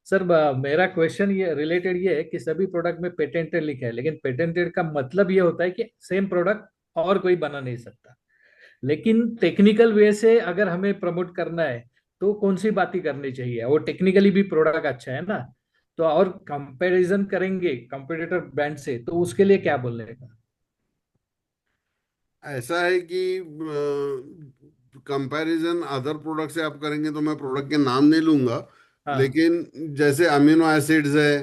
सर मेरा क्वेश्चन ये रिलेटेड ये है कि सभी प्रोडक्ट में पेटेंटेड लिखा है, लेकिन पेटेंटेड का मतलब ये होता है कि सेम प्रोडक्ट और कोई बना नहीं सकता। लेकिन टेक्निकल वे से अगर हमें प्रमोट करना है तो कौन सी बातें करनी चाहिए, और टेक्निकली भी प्रोडक्ट अच्छा है ना, तो और कंपैरिजन करेंगे कंपटीटर ब्रांड से तो उसके लिए क्या बोलने का। ऐसा है कि कंपैरिजन अदर प्रोडक्ट से आप करेंगे तो मैं प्रोडक्ट के नाम नहीं लूंगा, हाँ लेकिन जैसे अमीनो एसिड्स है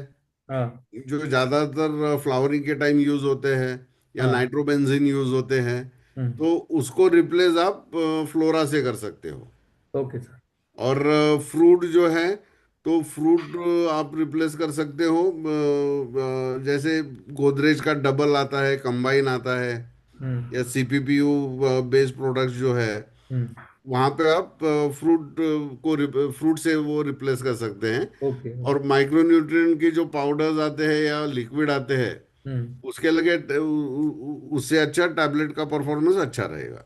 हाँ जो ज्यादातर फ्लावरिंग के टाइम यूज होते हैं, या हाँ। नाइट्रोबेंजीन यूज होते हैं, हम्म। तो उसको रिप्लेस आप फ्लोरा से कर सकते हो। Okay sir. और फ्रूट जो है, तो फ्रूट आप रिप्लेस कर सकते हो, जैसे गोदरेज का डबल आता है, कंबाइन आता है, हम्म। या सीपीपीयू बेस्ड प्रोडक्ट्स जो है, हम्म। वहाँ पे आप फ्रूट से वो रिप्लेस कर सकते हैं। ओके। और माइक्रोन्यूट्रिएंट के जो पाउडर्स आते हैं या लिक्विड आते हैं, हम्म। उसके लगे उससे अच्छा टैबलेट का परफॉर्मेंस अच्छा रहेगा।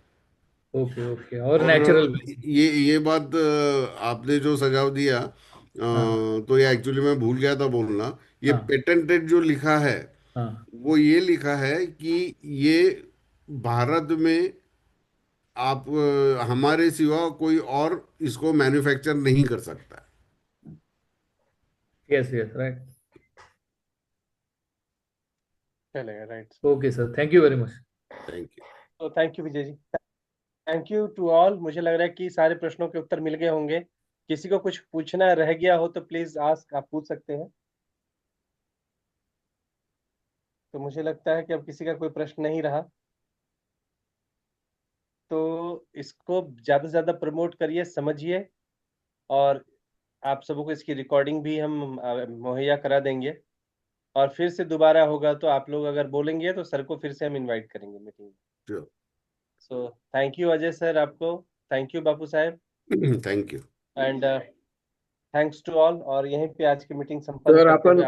ओके ओके, और और नेचुरल भी। ये बात आपने जो सुझाव दिया, हाँ तो ये एक्चुअली मैं भूल गया था बोलना। ये हाँ पेटेंटेड जो लिखा है, हाँ। वो ये लिखा है कि ये भारत में आप हमारे सिवा कोई और इसको मैन्युफैक्चर नहीं कर सकता। Yes yes, right. चलेगा, right. Okay sir, thank you very much. Thank you. तो thank you Vijay ji. Thank you to all. मुझे लग रहा है कि सारे प्रश्नों के उत्तर मिल गए होंगे। किसी को कुछ पूछना रह गया हो तो प्लीज आस्क, आप पूछ सकते हैं। तो मुझे लगता है कि अब किसी का कोई प्रश्न नहीं रहा, तो इसको ज्यादा से ज्यादा प्रमोट करिए, समझिए। और आप सबको इसकी रिकॉर्डिंग भी हम मुहैया करा देंगे। और फिर से दोबारा होगा तो आप लोग अगर बोलेंगे तो सर को फिर से हम इनवाइट करेंगे मीटिंग में। Sure. So thank you Ajay sir आपको। Thank you Bapu Sahab. Thank you. And thanks to all. और यहीं पे आज की मीटिंग संपन्न सर करते अपन हुए